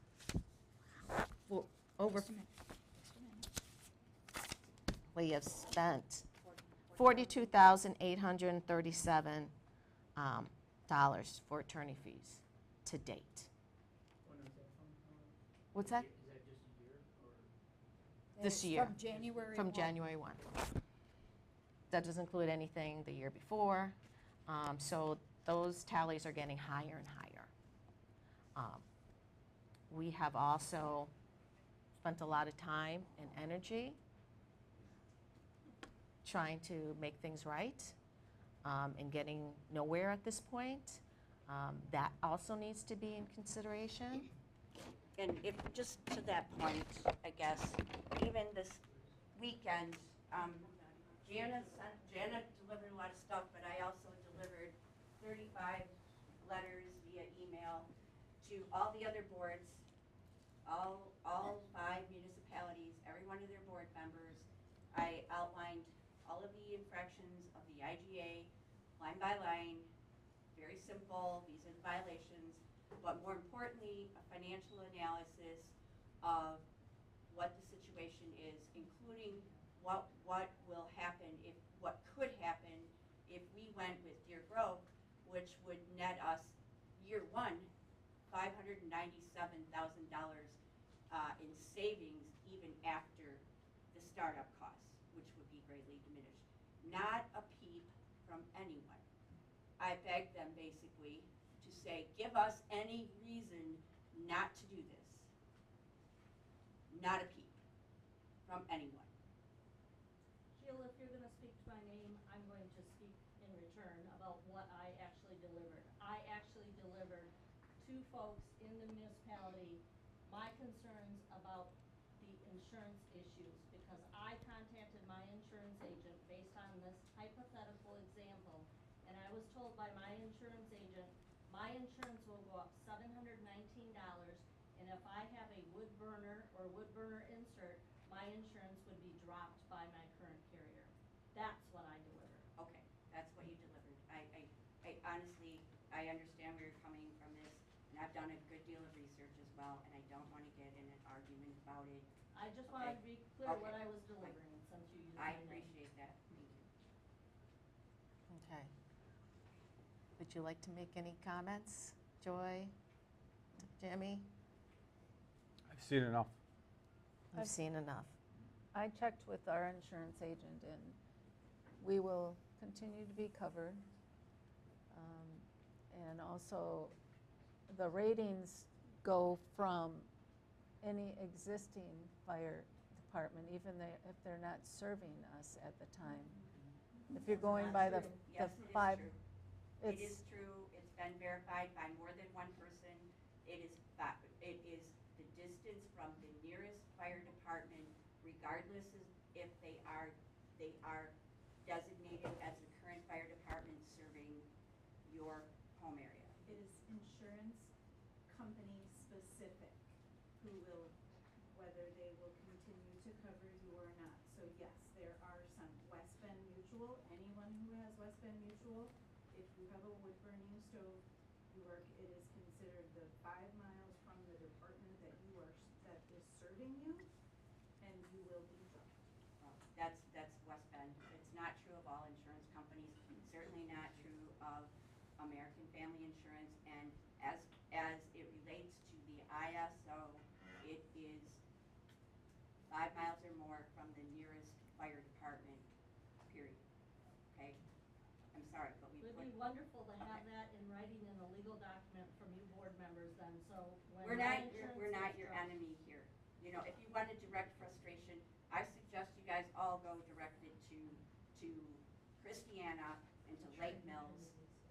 we have spent $42,837 for attorney fees to date. What's that? This year. From January From 1. January 1. That doesn't include anything the year before. So those tallies are getting higher and higher. We have also spent a lot of time and energy trying to make things right and getting nowhere at this point. That also needs to be in consideration. And if, just to that point, I guess, even this weekend, Jana delivered a lot of stuff, but I also delivered 35 letters via email to all the other boards, all 5 municipalities, every one of their board members. I outlined all of the infractions of the IGA, line by line, very simple, these are the violations, but more importantly, a financial analysis of what the situation is, including what will happen what could happen if we went with Deer Grove, which would net us year one $597,000 in savings even after the startup costs, which would be greatly diminished. Not a peep from anyone. I begged them basically to say, give us any reason not to do this. Not a peep from anyone. Sheila, if you're going to speak to my name, I'm going to speak in return about what I actually delivered. I actually delivered to folks in the municipality my concerns about the insurance issues, because I contacted my insurance agent based on this hypothetical example, and I was told by my insurance agent, my insurance will go up $719, and if I have a wood burner or wood burner insert, my insurance would be dropped by my current carrier. That's what I delivered. Okay, that's what you delivered. I honestly, I understand where you're coming from this, and I've done a good deal of research as well, and I don't want to get in an argument about it. I just wanted to be clear what I was delivering, since you used my I name. appreciate that. Thank you. Okay. Would you like to make any comments, Joy, Jimmy? I've seen enough. I've seen enough. I checked with our insurance agent, and we will continue to be covered. And also, the ratings go from any existing fire department, even if they're not serving us at the time. If you're going by the Yes, the it is 5, true. It is true. It's been verified by more than one person. It is the distance from the nearest fire department, regardless if they are designated as the current fire department serving your home area. It is insurance company specific who will, whether they will continue to cover you or not. So yes, there are some. West Bend Mutual, anyone who has West Bend Mutual, if you have a wood burning stove, it is considered the 5 miles from the department that is serving you, and you will be dropped. That's West Bend. It's not true of all insurance companies. Certainly not true of American Family Insurance. And as it relates to the ISO, it is 5 miles or more from the nearest fire department. Period. Okay. I'm sorry, but It would be wonderful to have that in writing in a legal document from you board members then, so when we're my not insurance your is dropped- enemy here. You know, if you want to direct frustration, I suggest you guys all go directed to Christiana and to Lake Mills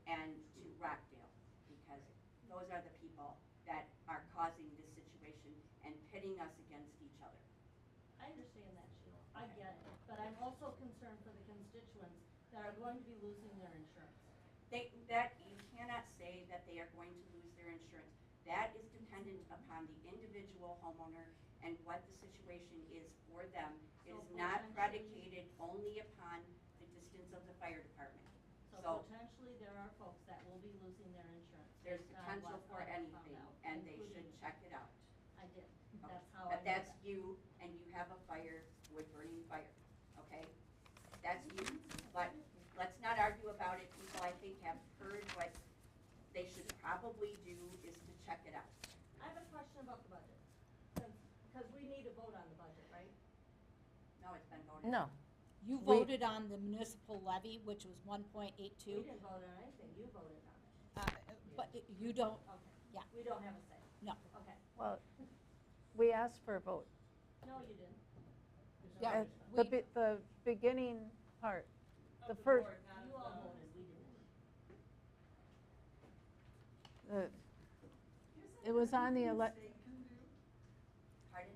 and to Rockdale, because those are the people that are causing this situation and pitting us against each other. I understand that, Sheila. I get it. But I'm also concerned for the constituents that are going to be losing their insurance. You cannot say that they are going to lose their insurance. That is dependent upon the individual homeowner and what the situation is for them. It is not predicated only upon the distance of the fire department. So potentially there are folks that will be losing their insurance. There's based on potential what for I found anything, out, and they should including- check it out. I did. Okay. That's how I But know that's that. you, and you have a fire, wood burning fire, okay? That's you, but let's not argue about it. People, I think, have heard what they should probably do is to check it out. I have a question about the budget. Because we need to vote on the budget, right? No, it's been voted. No. You voted on the municipal levy, which was 1.82. We didn't vote on anything. You voted on it. But you don't, Okay. Yeah. We don't have a say. no. Okay. Well, we asked for a vote. No, you didn't. Yeah, At the beginning part. Of The the first, board, not of You all the- voted, we didn't. it was on the ele, Pardon?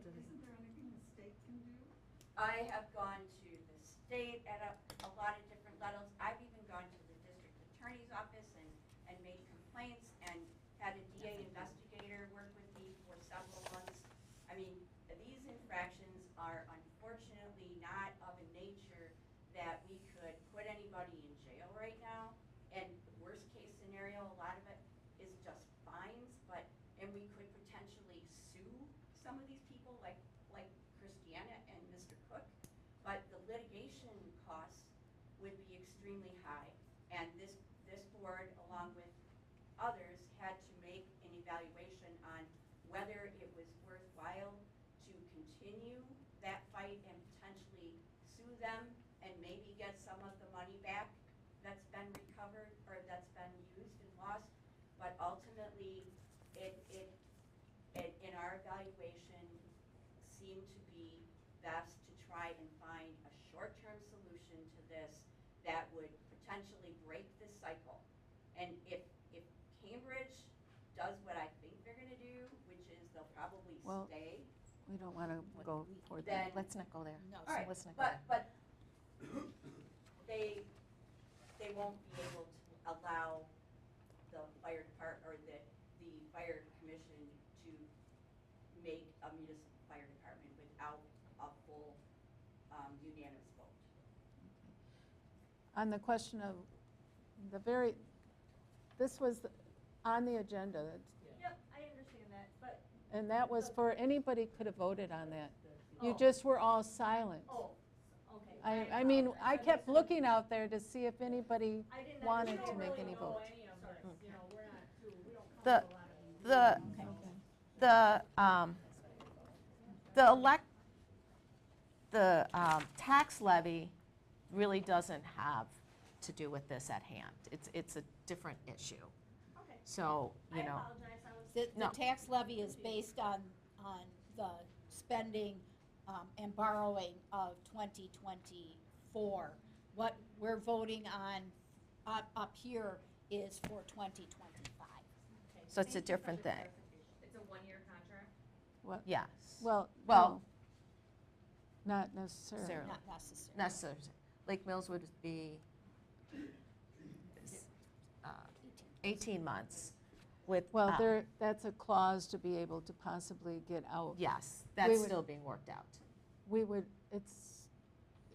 Isn't there anything the state can do? I have gone to the state at a lot of different levels. I've even gone to the district attorney's office and made complaints and had a DA investigator work with me for several months. I mean, these infractions are unfortunately not of a nature that we could put anybody in jail right now. And worst case scenario, a lot of it is just fines, and we could potentially sue some of these people like Christiana and Mr. Cook. But the litigation costs would be extremely high. And this board, along with others, had to make an evaluation on whether it was worthwhile to continue that fight and potentially sue them and maybe get some of the money back that's been recovered or that's been used and lost. But ultimately, it in our evaluation seemed to be best to try and find a short-term solution to this that would potentially break this cycle. And if Cambridge does what I think they're gonna do, which is they'll probably Well, stay, we don't want to go for then. that. Let's not go there. No, All right, Let's not go there. but they won't be able to allow the fire department or the fire commission to make a municipal fire department without a full unanimous vote. On the question of this was on the agenda, Yep, I understand that, but, and that was for, anybody could have voted on that. You Oh. just were all silent. oh, okay. I mean, apologize. I kept looking out there to see if anybody I didn't wanted understand. to make any votes. The, the, the tax levy really doesn't have to do with this at hand. It's a different issue. Okay. So, I you know, apologize, I was. The No. tax levy is based on the spending and borrowing of 2024. What we're voting on up here is for 2025. so it's a different thing. It's a one-year contract? What? Yes. Well, Well, no, not necessarily. Sarah. Not necessary. Necessarily. Lake Mills would be 18 months with. Well, that's a clause to be able to possibly get out. Yes, We that's would- still being worked out. We would, it's,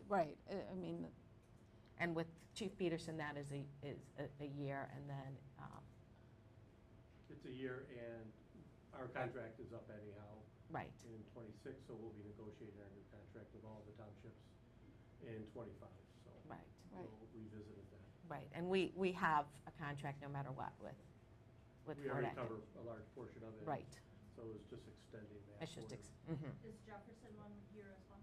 right, I mean, And with Chief Peterson, that is a year, and then, It's a year, and our contract is up anyhow right, in '26, so we'll be negotiating our new contract with all the townships in '25, so right, Right. we'll revisit it then. right. And we have a contract no matter what with We Fort already Atkins. cover a large portion of it. Right. So it was just extending that. It's just, for- Is Jefferson one year as well?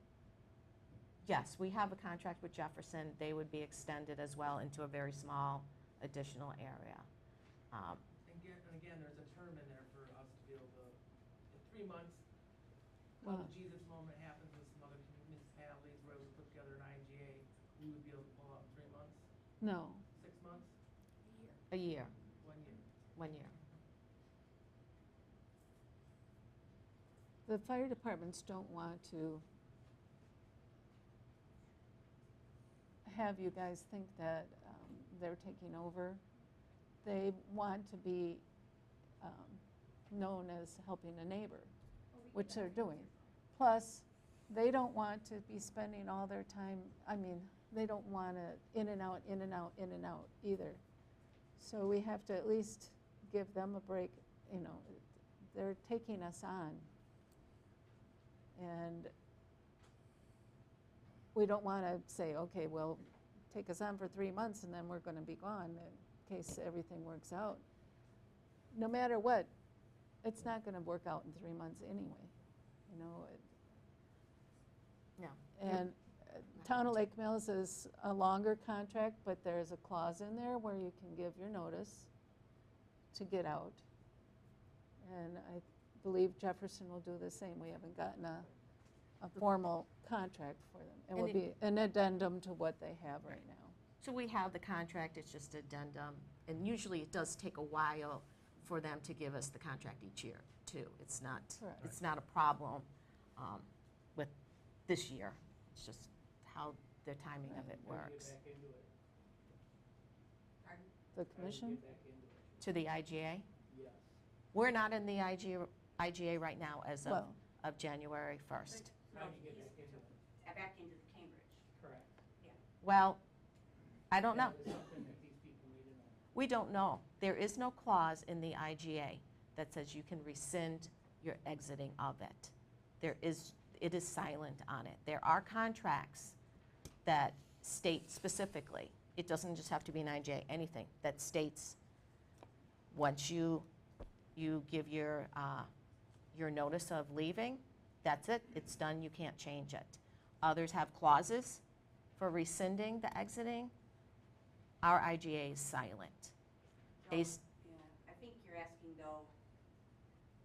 yes, we have a contract with Jefferson. They would be extended as well into a very small additional area. And again, there's a term in there for us to be able to, in 3 months, Well- when the Jesus moment happens with some other municipalities where we put together an IGA, we would be able to pull out in 3 months, no. 6 months, A year, 1 year. 1 year. The fire departments don't want to have you guys think that they're taking over. They want to be known as helping a neighbor, which they're doing. Plus, they don't want to be spending all their time, I mean, they don't want to in and out, in and out, in and out either. So we have to at least give them a break, you know, they're taking us on. And we don't want to say, okay, well, take us on for 3 months and then we're going to be gone in case everything works out. No matter what, it's not going to work out in 3 months anyway, you know. No. And Town of Lake Mills is a longer contract, but there's a clause in there where you can give your notice to get out. And I believe Jefferson will do the same. We haven't gotten a formal contract for them. It And would it- be an addendum to what they have right now. So we have the contract, it's just addendum, and usually it does take a while for them to give us the contract each year, too. It's not, Correct. it's not a problem with this year. It's just how the timing of it works. The commission? To the IGA? We're not in the IGA right now as of, Well, of January 1st. Back into the Cambridge. Correct. Well, I don't know. We don't know. There is no clause in the IGA that says you can rescind your exiting of it. It is silent on it. There are contracts that state specifically, it doesn't just have to be an IGA, anything that states once you give your notice of leaving, that's it, it's done, you can't change it. Others have clauses for rescinding the exiting. Our IGA is silent. So, yeah, I think you're asking though,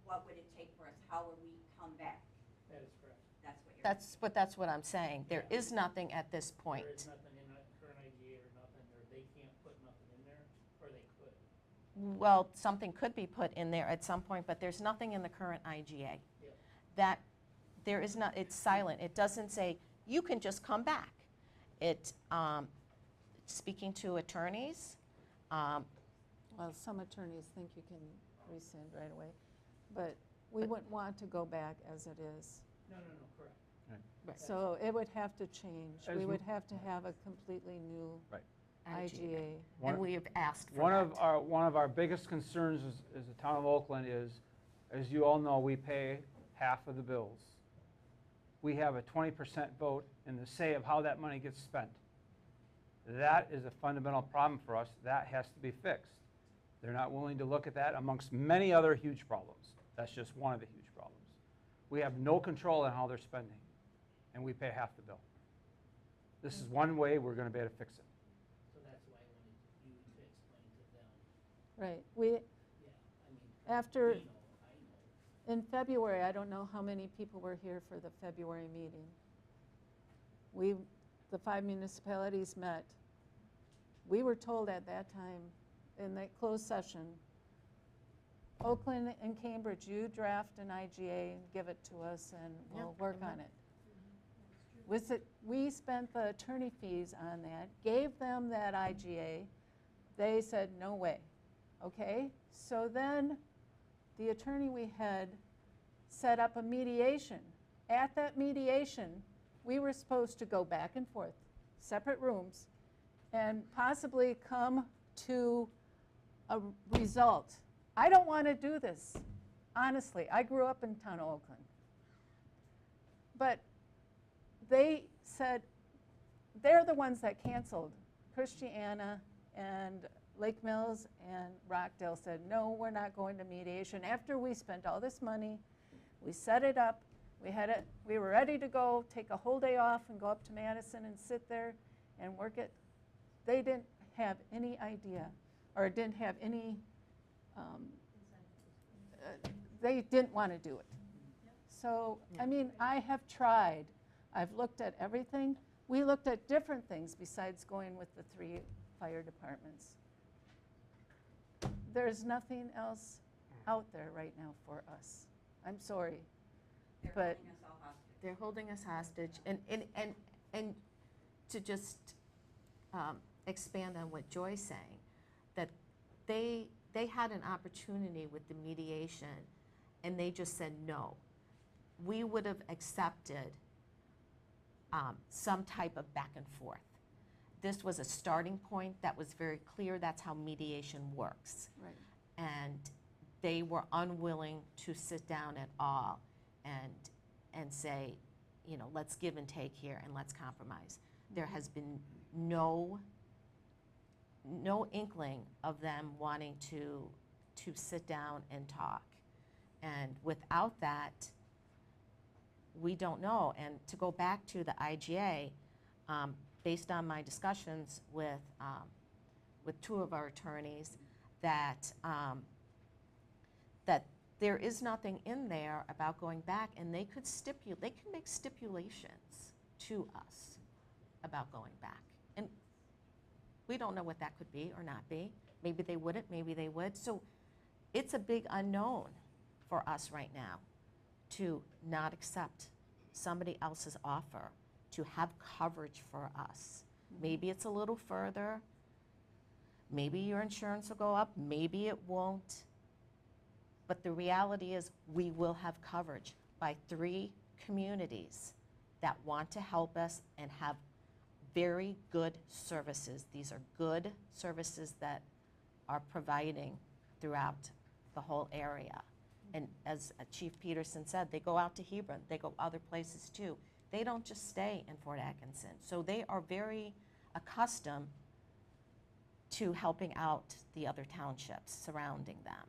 what would it take for us? How would we come back? That is correct. That's what I'm saying. There is nothing at this point. There is nothing in that current IGA or nothing, or they can't put nothing in there, or they could. Well, something could be put in there at some point, but there's nothing in the current IGA. Yep. That, there is not, it's silent. It doesn't say, you can just come back. It, speaking to attorneys, well, some attorneys think you can rescind right away, but we wouldn't want to go back as it is. No, correct. So it would have to change. As We m- would have to have a completely new IGA. and we have asked for One that. of our biggest concerns as the town of Oakland is, as you all know, we pay half of the bills. We have a 20% vote in the say of how that money gets spent. That is a fundamental problem for us. That has to be fixed. They're not willing to look at that amongst many other huge problems. That's just one of the huge problems. We have no control on how they're spending, and we pay half the bill. This is one way we're going to be able to fix it. So that's why I wanted you to explain to them. Right. We, Yeah, I mean, after, I know. in February, I don't know how many people were here for the February meeting. The 5 municipalities met. We were told at that time, in that closed session, Oakland and Cambridge, you draft an IGA and give it to us and we'll work on it. We spent the attorney fees on that, gave them that IGA. They said, no way. Okay? So then the attorney we had set up a mediation. At that mediation, we were supposed to go back and forth, separate rooms, and possibly come to a result. I don't want to do this, honestly. I grew up in town of Oakland. But they said, they're the ones that canceled. Christiana and Lake Mills and Rockdale said, no, we're not going to mediation. After we spent all this money, we set it up, we were ready to go, take a whole day off and go up to Madison and sit there and work it. They didn't have any idea, or didn't have any, they didn't want to do it. So, I mean, I have tried. I've looked at everything. We looked at different things besides going with the 3 fire departments. There's nothing else out there right now for us. I'm sorry. They're But- holding us all hostage. They're holding us hostage. And to just expand on what Joy's saying, that they had an opportunity with the mediation and they just said no. We would have accepted some type of back and forth. This was a starting point that was very clear. That's how mediation works. Right. And they were unwilling to sit down at all and say, you know, let's give and take here and let's compromise. There has been no inkling of them wanting to sit down and talk. And without that, we don't know. And to go back to the IGA, based on my discussions with 2 of our attorneys, that there is nothing in there about going back, and they could they can make stipulations to us about going back. And we don't know what that could be or not be. Maybe they wouldn't, maybe they would. So it's a big unknown for us right now to not accept somebody else's offer to have coverage for us. Maybe it's a little further. Maybe your insurance will go up, maybe it won't. But the reality is we will have coverage by 3 communities that want to help us and have very good services. These are good services that are providing throughout the whole area. And as Chief Peterson said, they go out to Hebron, they go other places too. They don't just stay in Fort Atkinson. So they are very accustomed to helping out the other townships surrounding them.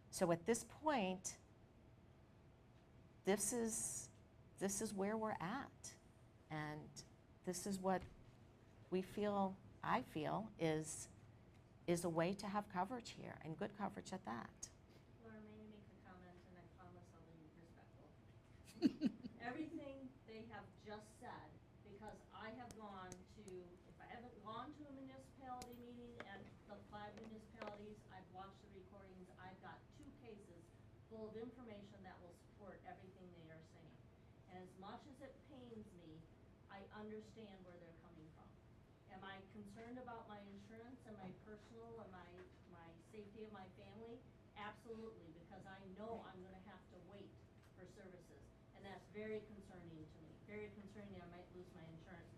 So at this point, this is where we're at. And this is what we feel, I feel, is a way to have coverage here, and good coverage at that. Laura, may I make a comment, and I promise I'll be respectful. Everything they have just said, because I have gone to, if I haven't gone to a municipality meeting and the 5 municipalities, I've watched the recordings, I've got 2 cases full of information that will support everything they are saying. And as much as it pains me, I understand where they're coming from. Am I concerned about my insurance and my personal and my safety of my family? Absolutely, because I know I'm gonna have to wait for services. And that's very concerning to me, very concerning I might lose my insurance.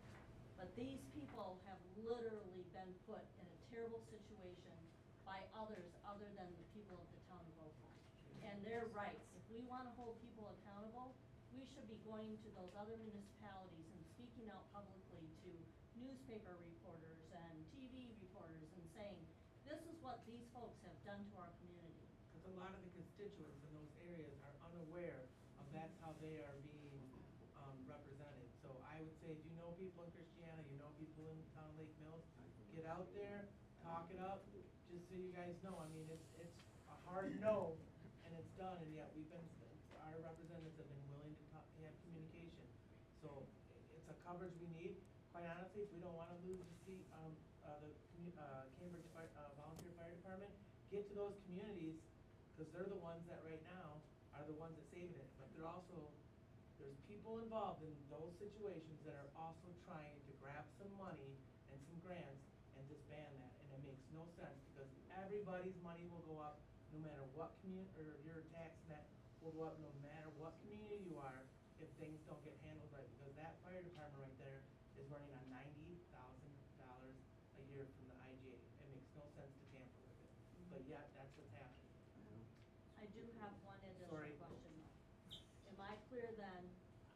But these people have literally been put in a terrible situation by others other than the people of the town of Oakland. And they're right, if we wanna hold people accountable, we should be going to those other municipalities and speaking out publicly to newspaper reporters and TV reporters and saying, this is what these folks have done to our community. Because a lot of the constituents in those areas are unaware of that's how they are being represented. So I would say, if you know people in Christiana, you know people in town of Lake Mills, get out there, talk it up, just so you guys know. I mean, it's a hard no, and it's done, and yet our representatives have been willing to have communication. So it's a coverage we need. Quite honestly, if we don't want to lose the seat, the Cambridge Volunteer Fire Department, get to those communities, because they're the ones that right now are the ones that saving it. But there's people involved in those situations that are also trying to grab some money and some grants and disband that. And it makes no sense, because everybody's money will go up no matter what community, or your tax net will go up no matter what community you are if things don't get handled right. Because that fire department right there is running on $90,000 a year from the IGA. It makes no sense to tamper with it, but yet that's what's happening. I do have one additional Sorry. question though. Am I clear then,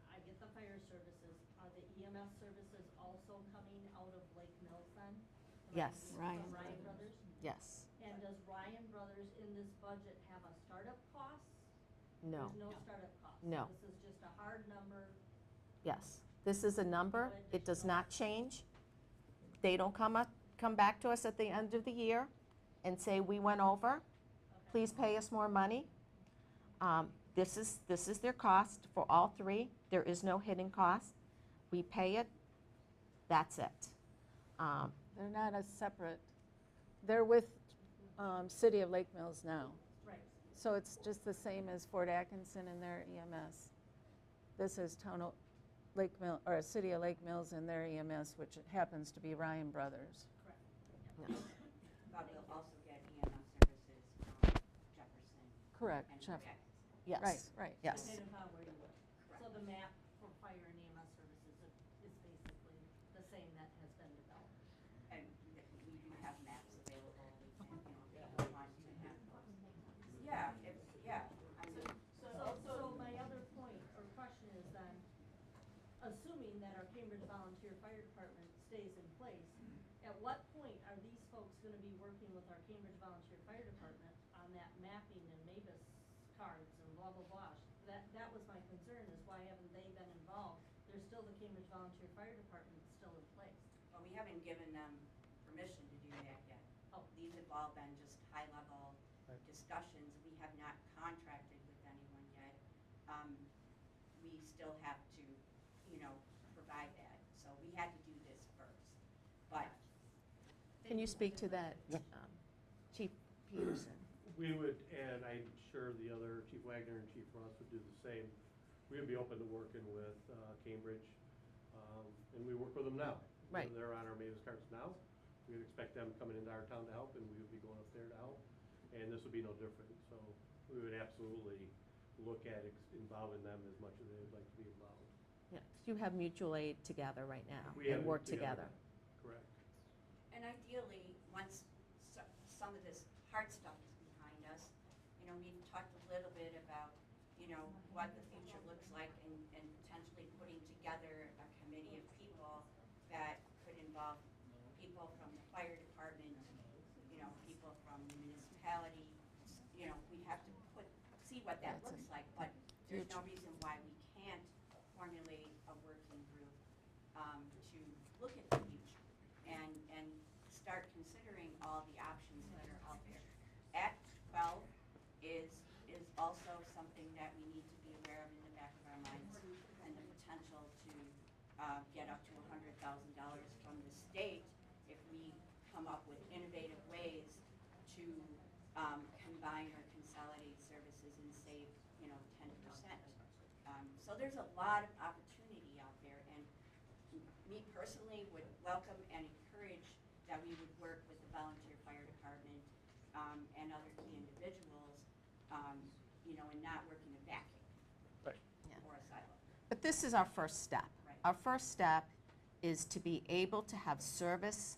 I get the fire services, are the EMS services also coming out of Lake Mills then? Yes. Ryan From Ryan Brothers? Yes. And does Ryan Brothers in this budget have a startup cost? No. There's no startup cost? No. This is just a hard number? Yes. This is a number. It does not change. They don't come back to us at the end of the year and say, we went over, please pay us more money. This is their cost for all 3. There is no hidden cost. We pay it, that's it. They're not a separate, they're with City of Lake Mills now. Right. So it's just the same as Fort Atkinson and their EMS. This is Lake Mill, or City of Lake Mills and their EMS, which happens to be Ryan Brothers. Correct. Yes. But we'll also get EMS services from Jefferson. Correct, and Jeff. Jackson. Yes. Right. Yes. Depending upon where you live. So the map for fire and EMS services is basically the same that has been developed. And we do have maps available, and, if people want to have those. Yeah, I mean, So my other point or question is then, assuming that our Cambridge Volunteer Fire Department stays in place, at what point are these folks gonna be working with our Cambridge Volunteer Fire Department on that mapping and MABUS cards and blah, blah, blah? That was my concern, is why haven't they been involved? There's still the Cambridge Volunteer Fire Department still in place. but we haven't given them permission to do that yet. Oh. These have all been just high-level Right. discussions. We have not contracted with anyone yet. We still have to, provide that. So we had to do this first. But Can you speak to that, Chief Peterson? We would, and I'm sure the other, Chief Wagner and Chief Ross would do the same. We would be open to working with Cambridge, and we work with them now. Right. They're on our Mavis cards now. We would expect them coming into our town to help, and we would be going up there to help. And this would be no different. So we would absolutely look at involving them as much as they would like to be involved. Yeah, 'cause you have mutual aid together right now We have and it work together. Correct. And ideally, once some of this hard stuff is behind us, we've talked a little bit about, what the future looks like and potentially putting together a committee of people that could involve people from the fire department, people from the municipality. We have to see what that That's looks like, but there's no future. reason why we can't formulate a working group to look at the future and start considering all the options that are out there. Act 12 is also something that we need to be aware of in the back of our minds, and the potential to get up to $100,000 from the state if we come up with innovative ways to combine or consolidate services and save 10%. So there's a lot of opportunity out there, and me personally would welcome and encourage that we would work with the volunteer fire department and other key individuals, and not work in a vacuum Right. Yeah. or a silo. But this is our first step. Right. Our first step is to be able to have service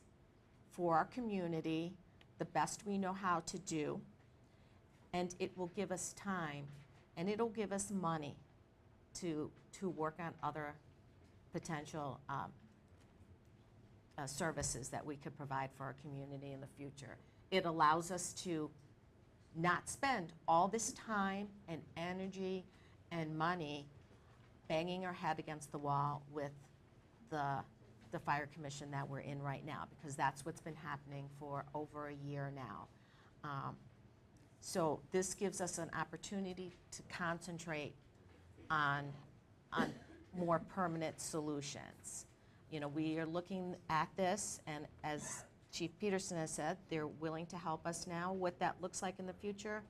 for our community the best we know how to do, and it will give us time, and it'll give us money to work on other potential services that we could provide for our community in the future. It allows us to not spend all this time and energy and money banging our head against the wall with the fire commission that we're in right now, because that's what's been happening for over a year now. So this gives us an opportunity to concentrate on more permanent solutions. We are looking at this, and as Chief Peterson has said, they're willing to help us now. What that looks like in the future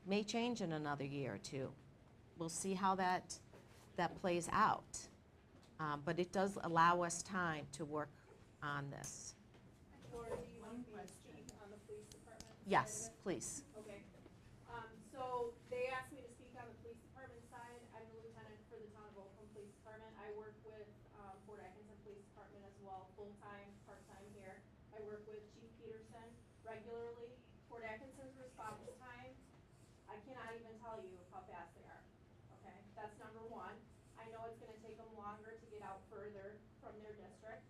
may change in another year or two. We'll see how that plays out. But it does allow us time to work on this. Laura, do you want me to speak on the police department? Yes, please. Okay. So they asked me to speak on the police department side. I'm the lieutenant for the town of Oakland Police Department. I work with Fort Atkinson Police Department as well, full-time, part-time here. I work with Chief Peterson regularly. Fort Atkinson's response time, I cannot even tell you how fast they are, okay? That's number one. I know it's gonna take them longer to get out further from their district,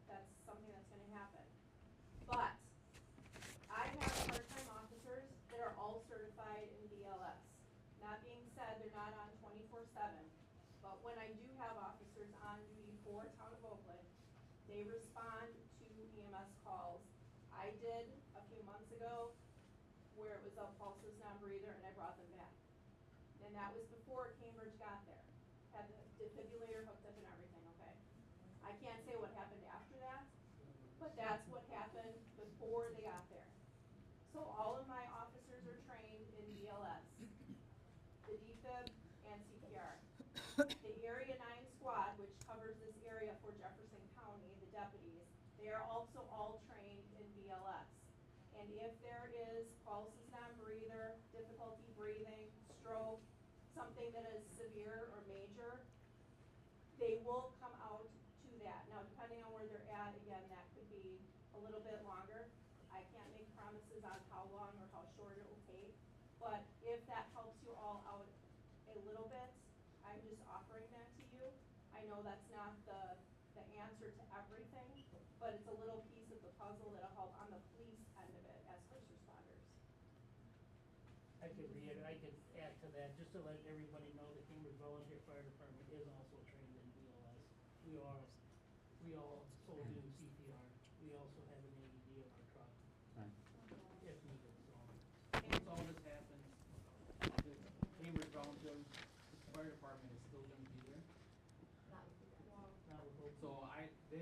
that's something that's gonna happen. But I have part-time officers that are all certified in BLS. That being said, they're not on 24/7, but when I do have officers on duty for Town of Oakland, they respond to EMS calls. I did a few months ago where it was a pulseless non-breather and I brought them back. And that was before Cambridge got there. Had the defibrillator hooked up and everything, okay? I can't say what happened after that, but that's what happened before they got there. So all of my officers are trained in BLS, the defib and CPR. The Area 9 squad, which covers this area for Jefferson County, the deputies, they are also all trained in BLS. And if there is pulses non-breather, difficulty breathing, stroke, something that is severe or major, they will come out to that. Now, depending on where they're at, again, that could be a little bit longer. I can't make promises on how long or how short it will take, but if that helps you all out a little bit, I'm just offering that to you. I know that's not the answer to everything, but it's a little piece of the puzzle that'll help on the police end of it as first responders. I could add to that, just to let everybody know, the Cambridge Volunteer Fire Department is also trained in BLS. We also do CPR. We also have an AED on our truck. Right. If needed, so. Once all this happens, The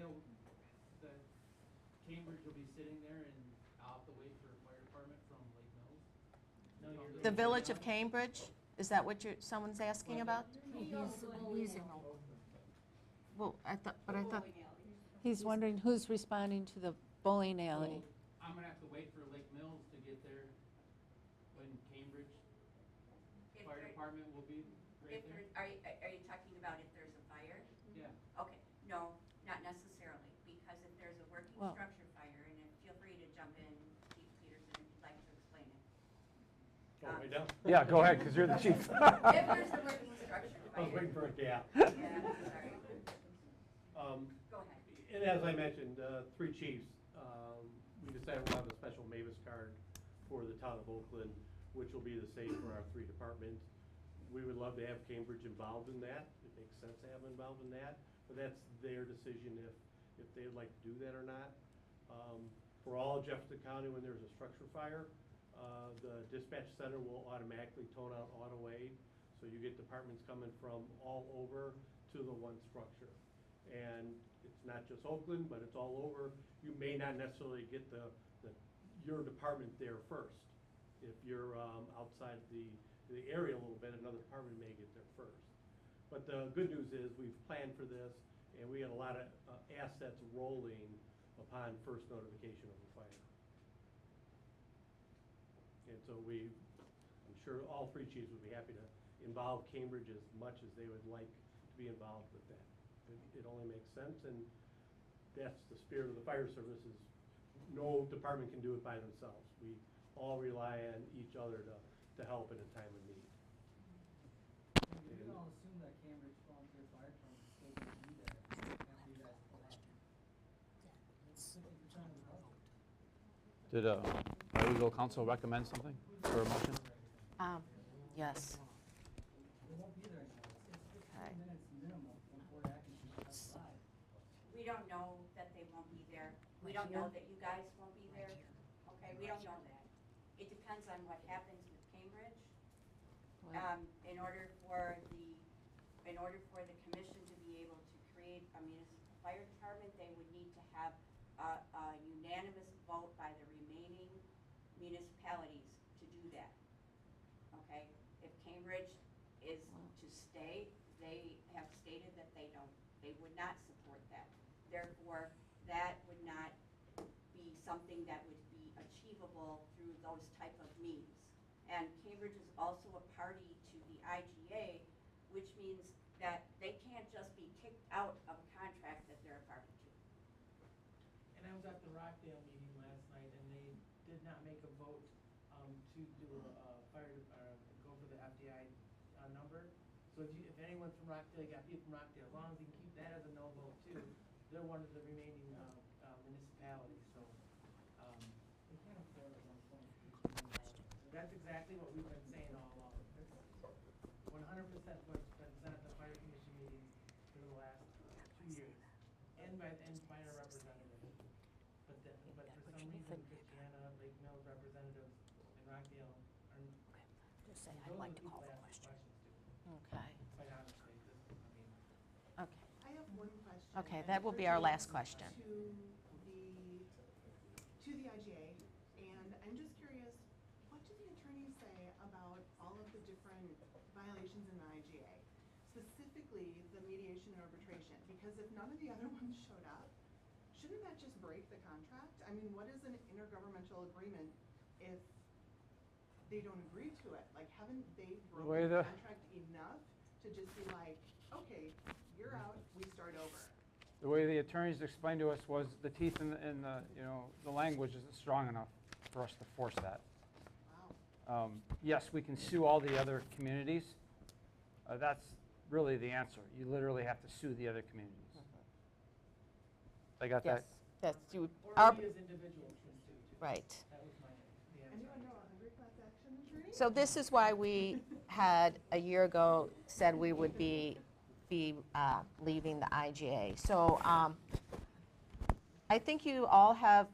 Cambridge will be sitting there and I'll have to wait for a fire department from Lake Mills? No, you're. The Village of Cambridge, is that what someone's asking about? Well, I thought, He's wondering who's responding to the bowling alley. So I'm gonna have to wait for Lake Mills to get there when Cambridge Fire Department will be right there? Are you talking about if there's a fire? Yeah. Okay, no, not necessarily, because if there's a working Well- structure fire, and feel free to jump in, Chief Peterson, if you'd like to explain it. Go right down. Yeah, go ahead, because you're the chief. If there's a working structure I was fire. waiting for a gap. Yeah, sorry. Go ahead. And as I mentioned, three chiefs, we decided we'll have a special Mavis card for the town of Oakland, which will be the same for our three departments. We would love to have Cambridge involved in that. It makes sense to have them involved in that, but that's their decision if they would like to do that or not. For all of Jefferson County, when there's a structure fire, the dispatch center will automatically tone out auto aid. So you get departments coming from all over to the one structure. And it's not just Oakland, but it's all over. You may not necessarily get your department there first. If you're outside the area a little bit, another department may get there first. But the good news is we've planned for this, and we got a lot of assets rolling upon first notification of the fire. And so I'm sure all three chiefs would be happy to involve Cambridge as much as they would like to be involved with that. It only makes sense, and that's the spirit of the fire service is no department can do it by themselves. We all rely on each other to help in a time of need. We can all assume that Cambridge Volunteer Fire Department is still going to be there after you guys pull out. That's 50% of the budget. Did our legal counsel recommend something for a motion? yes. They won't be there anymore. It's Okay. 15 minutes minimum from Fort Atkinson to outside. We don't know that they won't be there. We don't know that you guys won't be there. Okay, we don't know that. It depends on what happens with Cambridge. In order for the commission to be able to create a municipal fire department, they would need to have a unanimous vote by the remaining municipalities to do that. Okay, if Cambridge is to stay, they have stated that they would not support that. Therefore, that would not be something that would be achievable through those type of means. And Cambridge is also a party to the IGA, which means that they can't just be kicked out of a contract that they're a party to. And I was at the Rockdale meeting last night, and they did not make a vote to do go for the FDI number. So if anyone from Rockdale, you got people from Rockdale, as long as you can keep that as a no vote too, they're one of the remaining municipalities. So They can't afford it 1.2 that's exactly what we've been saying all along. 100% what's been said at the fire commission meetings for the last 2 years, and by our representatives. But for some reason, Christiana, Lake Mills representatives, and Rockdale are. Just say, those I'd like are to the call people the that ask question. questions to, Okay, quite honestly. okay. I have one question. Okay, and that it will be our pertains last question. To the IGA, and I'm just curious, what do the attorneys say about all of the different violations in the IGA? Specifically, the mediation and arbitration, because if none of the other ones showed up, shouldn't that just break the contract? I mean, what is an intergovernmental agreement if they don't agree to it? Like, haven't they broken the contract enough to just be like, okay, you're out, we start over? The way the attorneys explained to us was the teeth in the language isn't strong enough for us to force that. Wow. Yes, we can sue all the other communities. That's really the answer. You literally have to sue the other communities. I got Yes, that? that's, you, Or we as individuals can sue too. right. That was the answer. Anyone know a 100 class action attorney? So this is why we had, a year ago, said we would be leaving the IGA. So I think you all have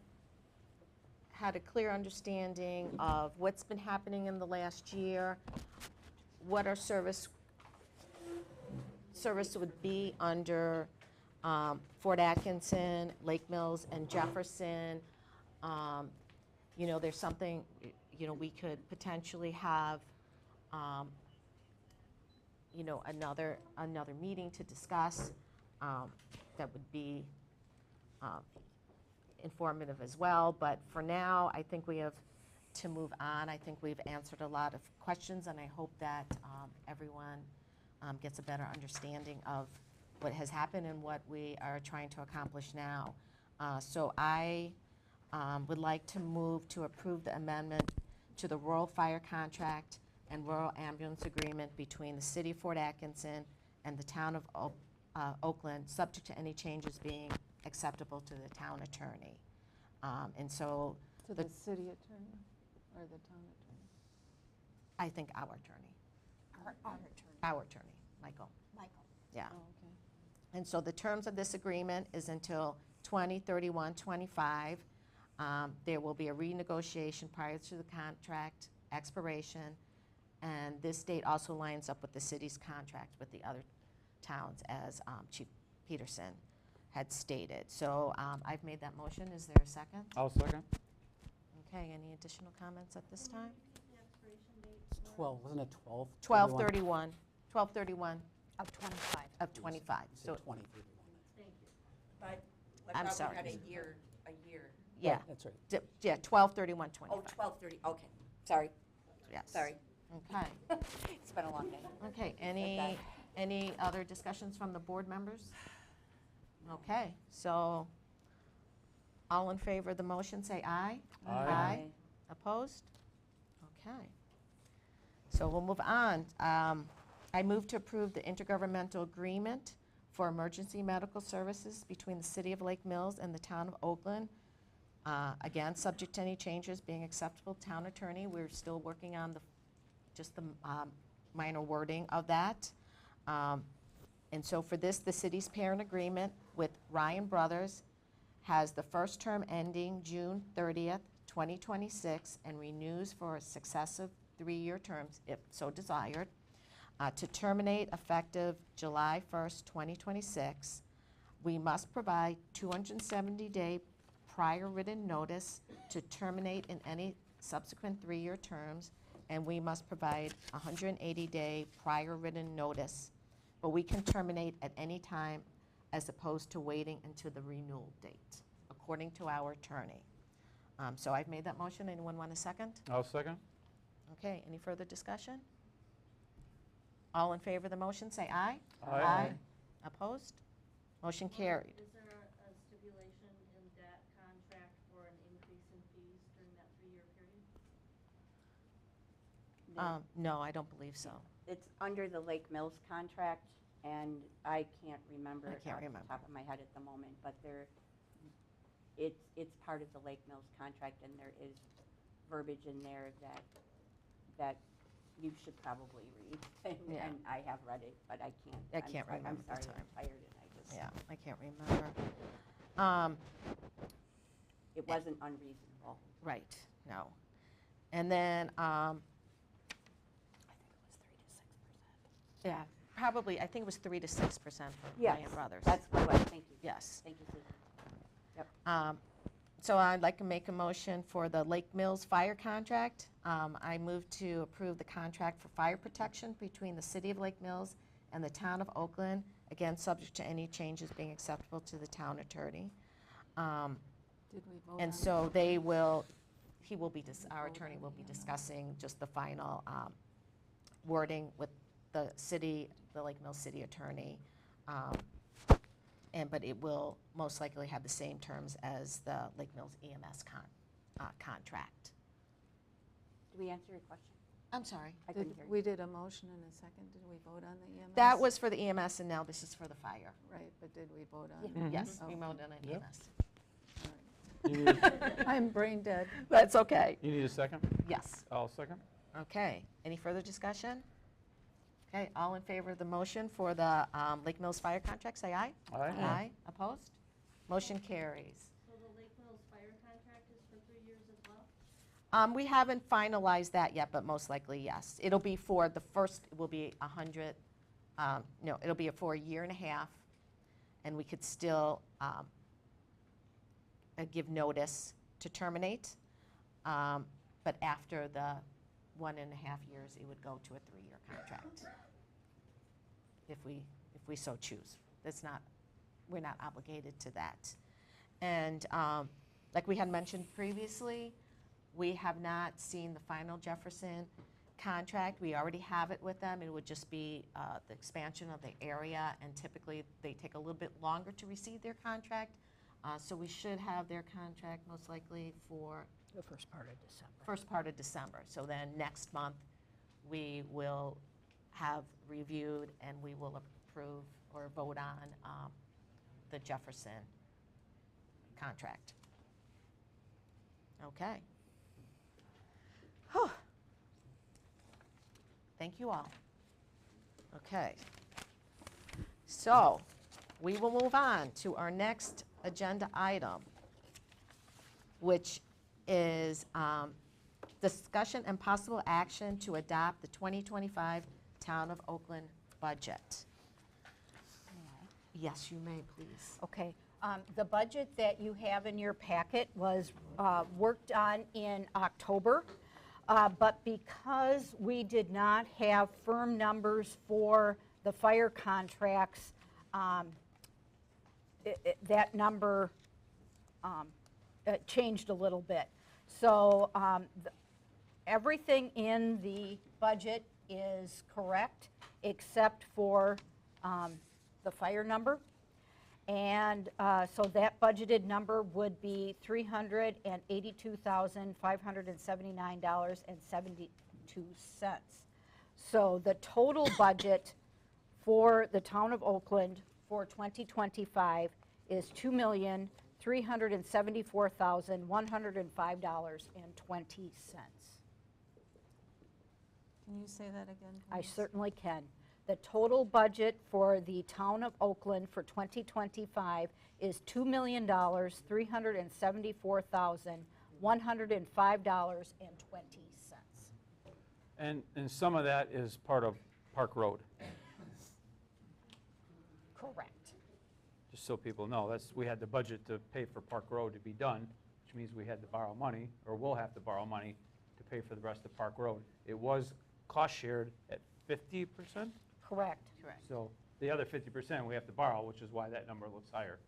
had a clear understanding of what's been happening in the last year, what our service would be under Fort Atkinson, Lake Mills, and Jefferson. You know, there's something, you know, we could potentially have, you know, another meeting to discuss that would be informative as well. But for now, I think we have to move on. I think we've answered a lot of questions, and I hope that everyone gets a better understanding of what has happened and what we are trying to accomplish now. So I would like to move to approve the amendment to the rural fire contract and rural ambulance agreement between the city of Fort Atkinson and the town of Oakland, subject to any changes being acceptable to the town attorney. And so To the city attorney or the town attorney? I think our attorney. Our attorney, Michael. Yeah. Oh, okay. And so the terms of this agreement is until 20/31/25. There will be a renegotiation prior to the contract expiration, and this date also lines up with the city's contract with the other towns, as Chief Peterson had stated. So I've made that motion. Is there a second? I'll second. Okay, any additional comments at this time? 12, wasn't it 12? 12/31, 12/31 Of 25. of 25. So, 2031. Thank you. But I I'm thought sorry. we had a year. yeah, That's right. yeah, 12/31/25. Oh, 12:30, okay, sorry, Yes. sorry. Okay. It's been a long day. Okay, Okay. any other discussions from the board members? Okay, so all in favor of the motion, say aye. Aye. Opposed? Okay. So we'll move on. I move to approve the intergovernmental agreement for emergency medical services between the City of Lake Mills and the Town of Oakland. Again, subject to any changes being acceptable to town attorney. We're still working on just the minor wording of that. And so for this, the city's parent agreement with Ryan Brothers has the first term ending June 30th, 2026, and renews for successive 3-year terms, if so desired, to terminate effective July 1st, 2026. We must provide 270-day prior written notice to terminate in any subsequent 3-year terms, and we must provide 180-day prior written notice. But we can terminate at any time as opposed to waiting until the renewal date, according to our attorney. So I've made that motion. Anyone want a second? I'll second. Okay, any further discussion? All in favor of the motion, say aye. Aye. Opposed? Motion carried. Is there a stipulation in that contract for an increase in fees during that 3-year period? No, I don't believe so. It's under the Lake Mills contract, and I can't remember I it can't off remember. the top of my head at the moment, but it's part of the Lake Mills contract, and there is verbiage in there that you should probably read. Yeah. And I have read it, but I can't. I can't remember the I'm sorry, time. I'm tired, and I just, Yeah, I can't remember. it wasn't unreasonable. Right, no. And then, yeah, probably, I think it was 3 to 6% for Yes, Ryan Brothers. that's what it was, thank you. Yes. Thank you, Susan. Yep. So I'd like to make a motion for the Lake Mills fire contract. I move to approve the contract for fire protection between the City of Lake Mills and the Town of Oakland, again, subject to any changes being acceptable to the town attorney. Did we vote on And it? so our attorney will be discussing just the final wording with the city, the Lake Mills City Attorney. But it will most likely have the same terms as the Lake Mills EMS contract. Did we answer your question? I'm sorry. I couldn't hear you. We did a motion and a second. Did we vote on the EMS? That was for the EMS, and now this is for the fire. Right, but did we vote on Yeah. it? Yes, we Okay. voted on Yep. EMS. You need, I'm brain dead. That's okay. you need a second? Yes. I'll second. Okay. Any further discussion? Okay, all in favor of the motion for the Lake Mills fire contract, say aye. Aye. Opposed? Motion carries. So the Lake Mills fire contract is for 3 years as well? We haven't finalized that yet, but most likely, yes. It'll be for the first, it will be 100, no, it'll be for a year and a half. and we could still give notice to terminate. But after the 1.5 years, it would go to a 3-year contract, if we so choose. We're not obligated to that. And like we had mentioned previously, we have not seen the final Jefferson contract. We already have it with them. It would just be the expansion of the area, and typically they take a little bit longer to receive their contract. So we should have their contract most likely for The first part of December. first part of December. So then next month, we will have reviewed and we will approve or vote on the Jefferson contract. Okay. Whew. Thank you all. Okay. So we will move on to our next agenda item, which is discussion and possible action to adopt the 2025 Town of Oakland budget. Yes, you may, please. Okay. The budget that you have in your packet was worked on in October, but because we did not have firm numbers for the fire contracts, that number changed a little bit. So everything in the budget is correct except for the fire number. And so that budgeted number would be $382,579.72. So the total budget for the town of Oakland for 2025 is $2,374,105.20. Can you say that again, I please? certainly can. The total budget for the town of Oakland for 2025 is $2,374,105.20. And some of that is part of Park Road, Correct. just so people know. We had the budget to pay for Park Road to be done, which means we had to borrow money, or will have to borrow money to pay for the rest of Park Road. It was cost shared at 50%? Correct. Correct. So the other 50% we have to borrow, which is why that number looks higher.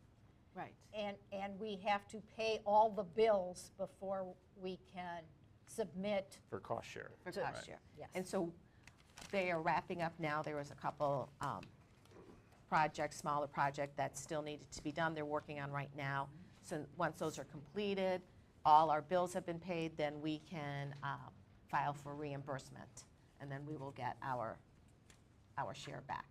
Right. And we have to pay all the bills before we can submit. For cost share. For To- cost share. Yes. And so they are wrapping up now. There was a couple projects, smaller project that still needed to be done. They're working on right now. So once those are completed, all our bills have been paid, then we can file for reimbursement, and then we will get our share back.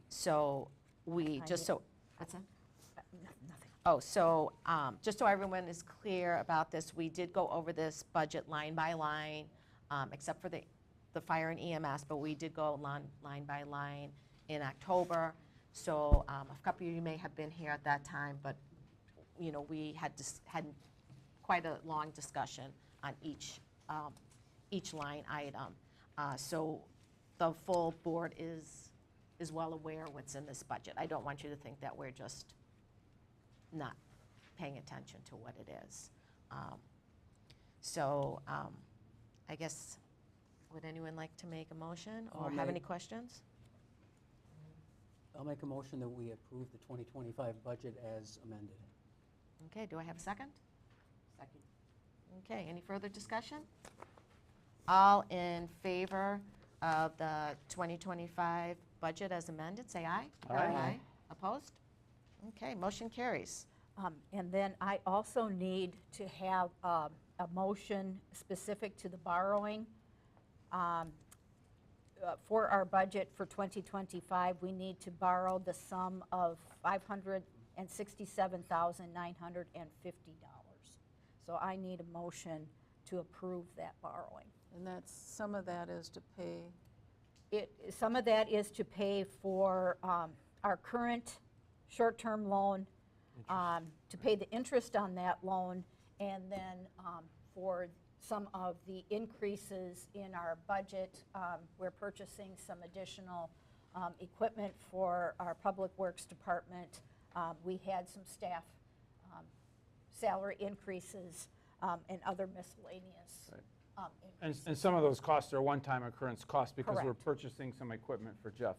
So we just so what's that? Nothing. Oh, so just so everyone is clear about this, we did go over this budget line by line, except for the fire and EMS, but we did go line by line in October. So a couple of you may have been here at that time, but you know, we had quite a long discussion on each line item. So the full board is well aware what's in this budget. I don't want you to think that we're just not paying attention to what it is. So I guess, would anyone like to make a motion or have any questions? I'll make a motion that we approve the 2025 budget as amended. Okay, do I have a second? Second. Okay, any further discussion? All in favor of the 2025 budget as amended, say aye. Aye. Opposed? Okay, motion carries. And then I also need to have a motion specific to the borrowing. For our budget for 2025, we need to borrow the sum of $567,950. So I need a motion to approve that borrowing. And that's, some of that is to pay, Some of that is to pay for our current short-term loan, to pay the interest on that loan, and then for some of the increases in our budget, we're purchasing some additional equipment for our Public Works Department. We had some staff salary increases and other miscellaneous increases. And some of those costs are one-time occurrence costs because we're Correct. purchasing some equipment for Jeff.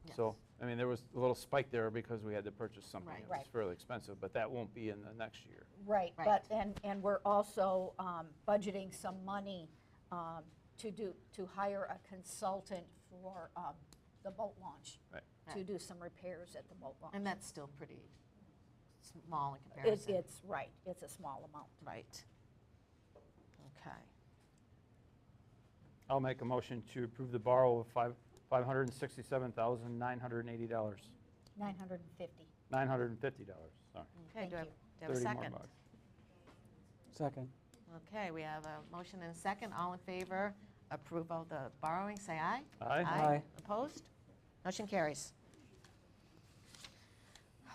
Yes. So, I mean, there was a little spike there because we had to purchase something Right. that was Right. fairly expensive, but that won't be in the next year. Right, Right. but, and we're also budgeting some money to hire a consultant for the boat launch. Right. To Right. do some repairs at the boat launch. And that's still pretty small in comparison. It's right, it's a small amount. Right. Okay. I'll make a motion to approve the borrow of $567,980. $950. $950, sorry. Okay, do I have 30 a more second? bucks. Second. Okay, we have a motion and a second. All in favor, approval of the borrowing, say aye. Aye. Aye. Opposed? Motion carries.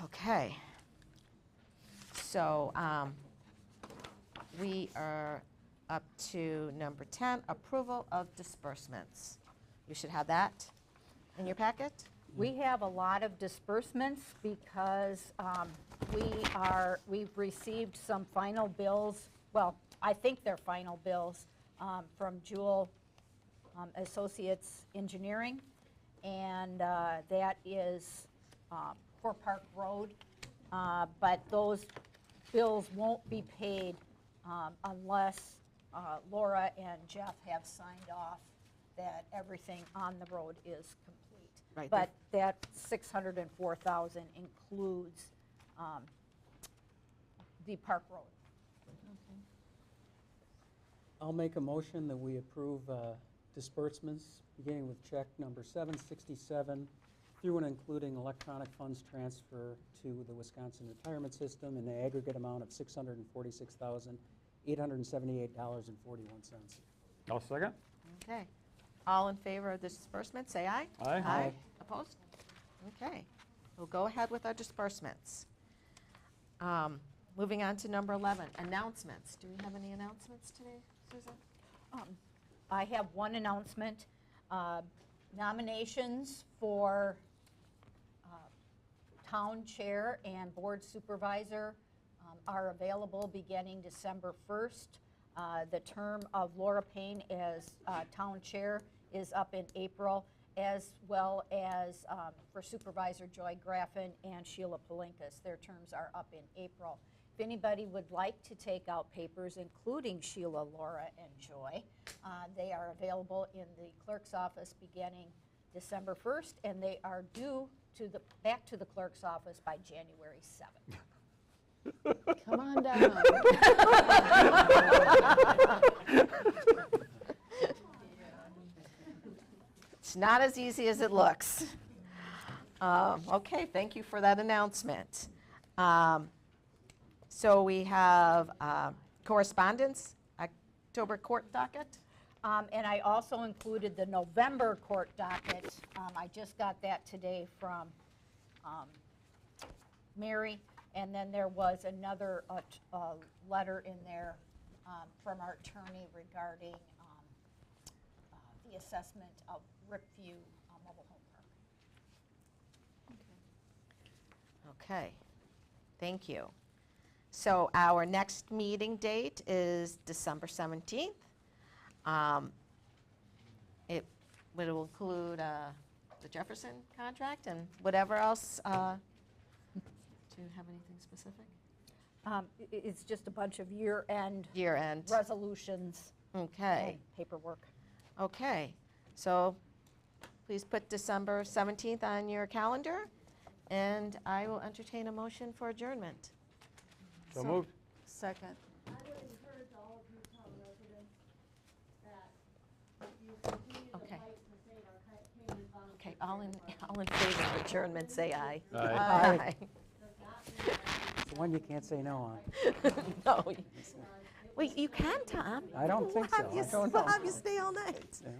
Okay. So we are up to number 10, approval of disbursements. You should have that in your packet. We have a lot of disbursements because we've received some final bills, well, I think they're final bills, from Jewel Associates Engineering, and that is for Park Road, but those bills won't be paid unless Laura and Jeff have signed off that everything on the road is complete. Right, But that $604,000 includes the Park Road. I'll make a motion that we approve disbursements, beginning with check number 767, through and including electronic funds transfer to the Wisconsin Retirement System in the aggregate amount of $646,878.41. I'll second. Okay. All in favor of the disbursement, say aye. Aye. Aye. Opposed? Okay. We'll go ahead with our disbursements. Moving on to number 11, announcements. Do we have any announcements today, Susan? I have one announcement. Nominations for town chair and board supervisor are available beginning December 1st. The term of Laura Payne as town chair is up in April, as well as for Supervisor Joy Graffin and Sheila Palinkas. Their terms are up in April. If anybody would like to take out papers, including Sheila, Laura, and Joy, they are available in the clerk's office beginning December 1st, and they are due back to the clerk's office by January 7th. Come on down. It's not as easy as it looks. Okay, thank you for that announcement. So we have correspondence, October court docket. And I also included the November court docket. I just got that today from Mary. And then there was another letter in there from our attorney regarding the assessment of Ripview Mobile Home Park. Okay, thank you. So our next meeting date is December 17th. It will include the Jefferson contract and whatever else. Do you have anything specific? It's just a bunch of year-end Year-end. resolutions Okay. and paperwork. Okay. So please put December 17th on your calendar, and I will entertain a motion for adjournment. So moved. Second. I would encourage all of you town residents that you continue to Okay. fight to save our Cambridge volunteer. Okay, all in favor of adjournment, say aye. Aye. Aye. It's the one you can't say no on. No. Wait, you can, Tom. I don't think so. I don't know. We'll have you stay all night. Yeah.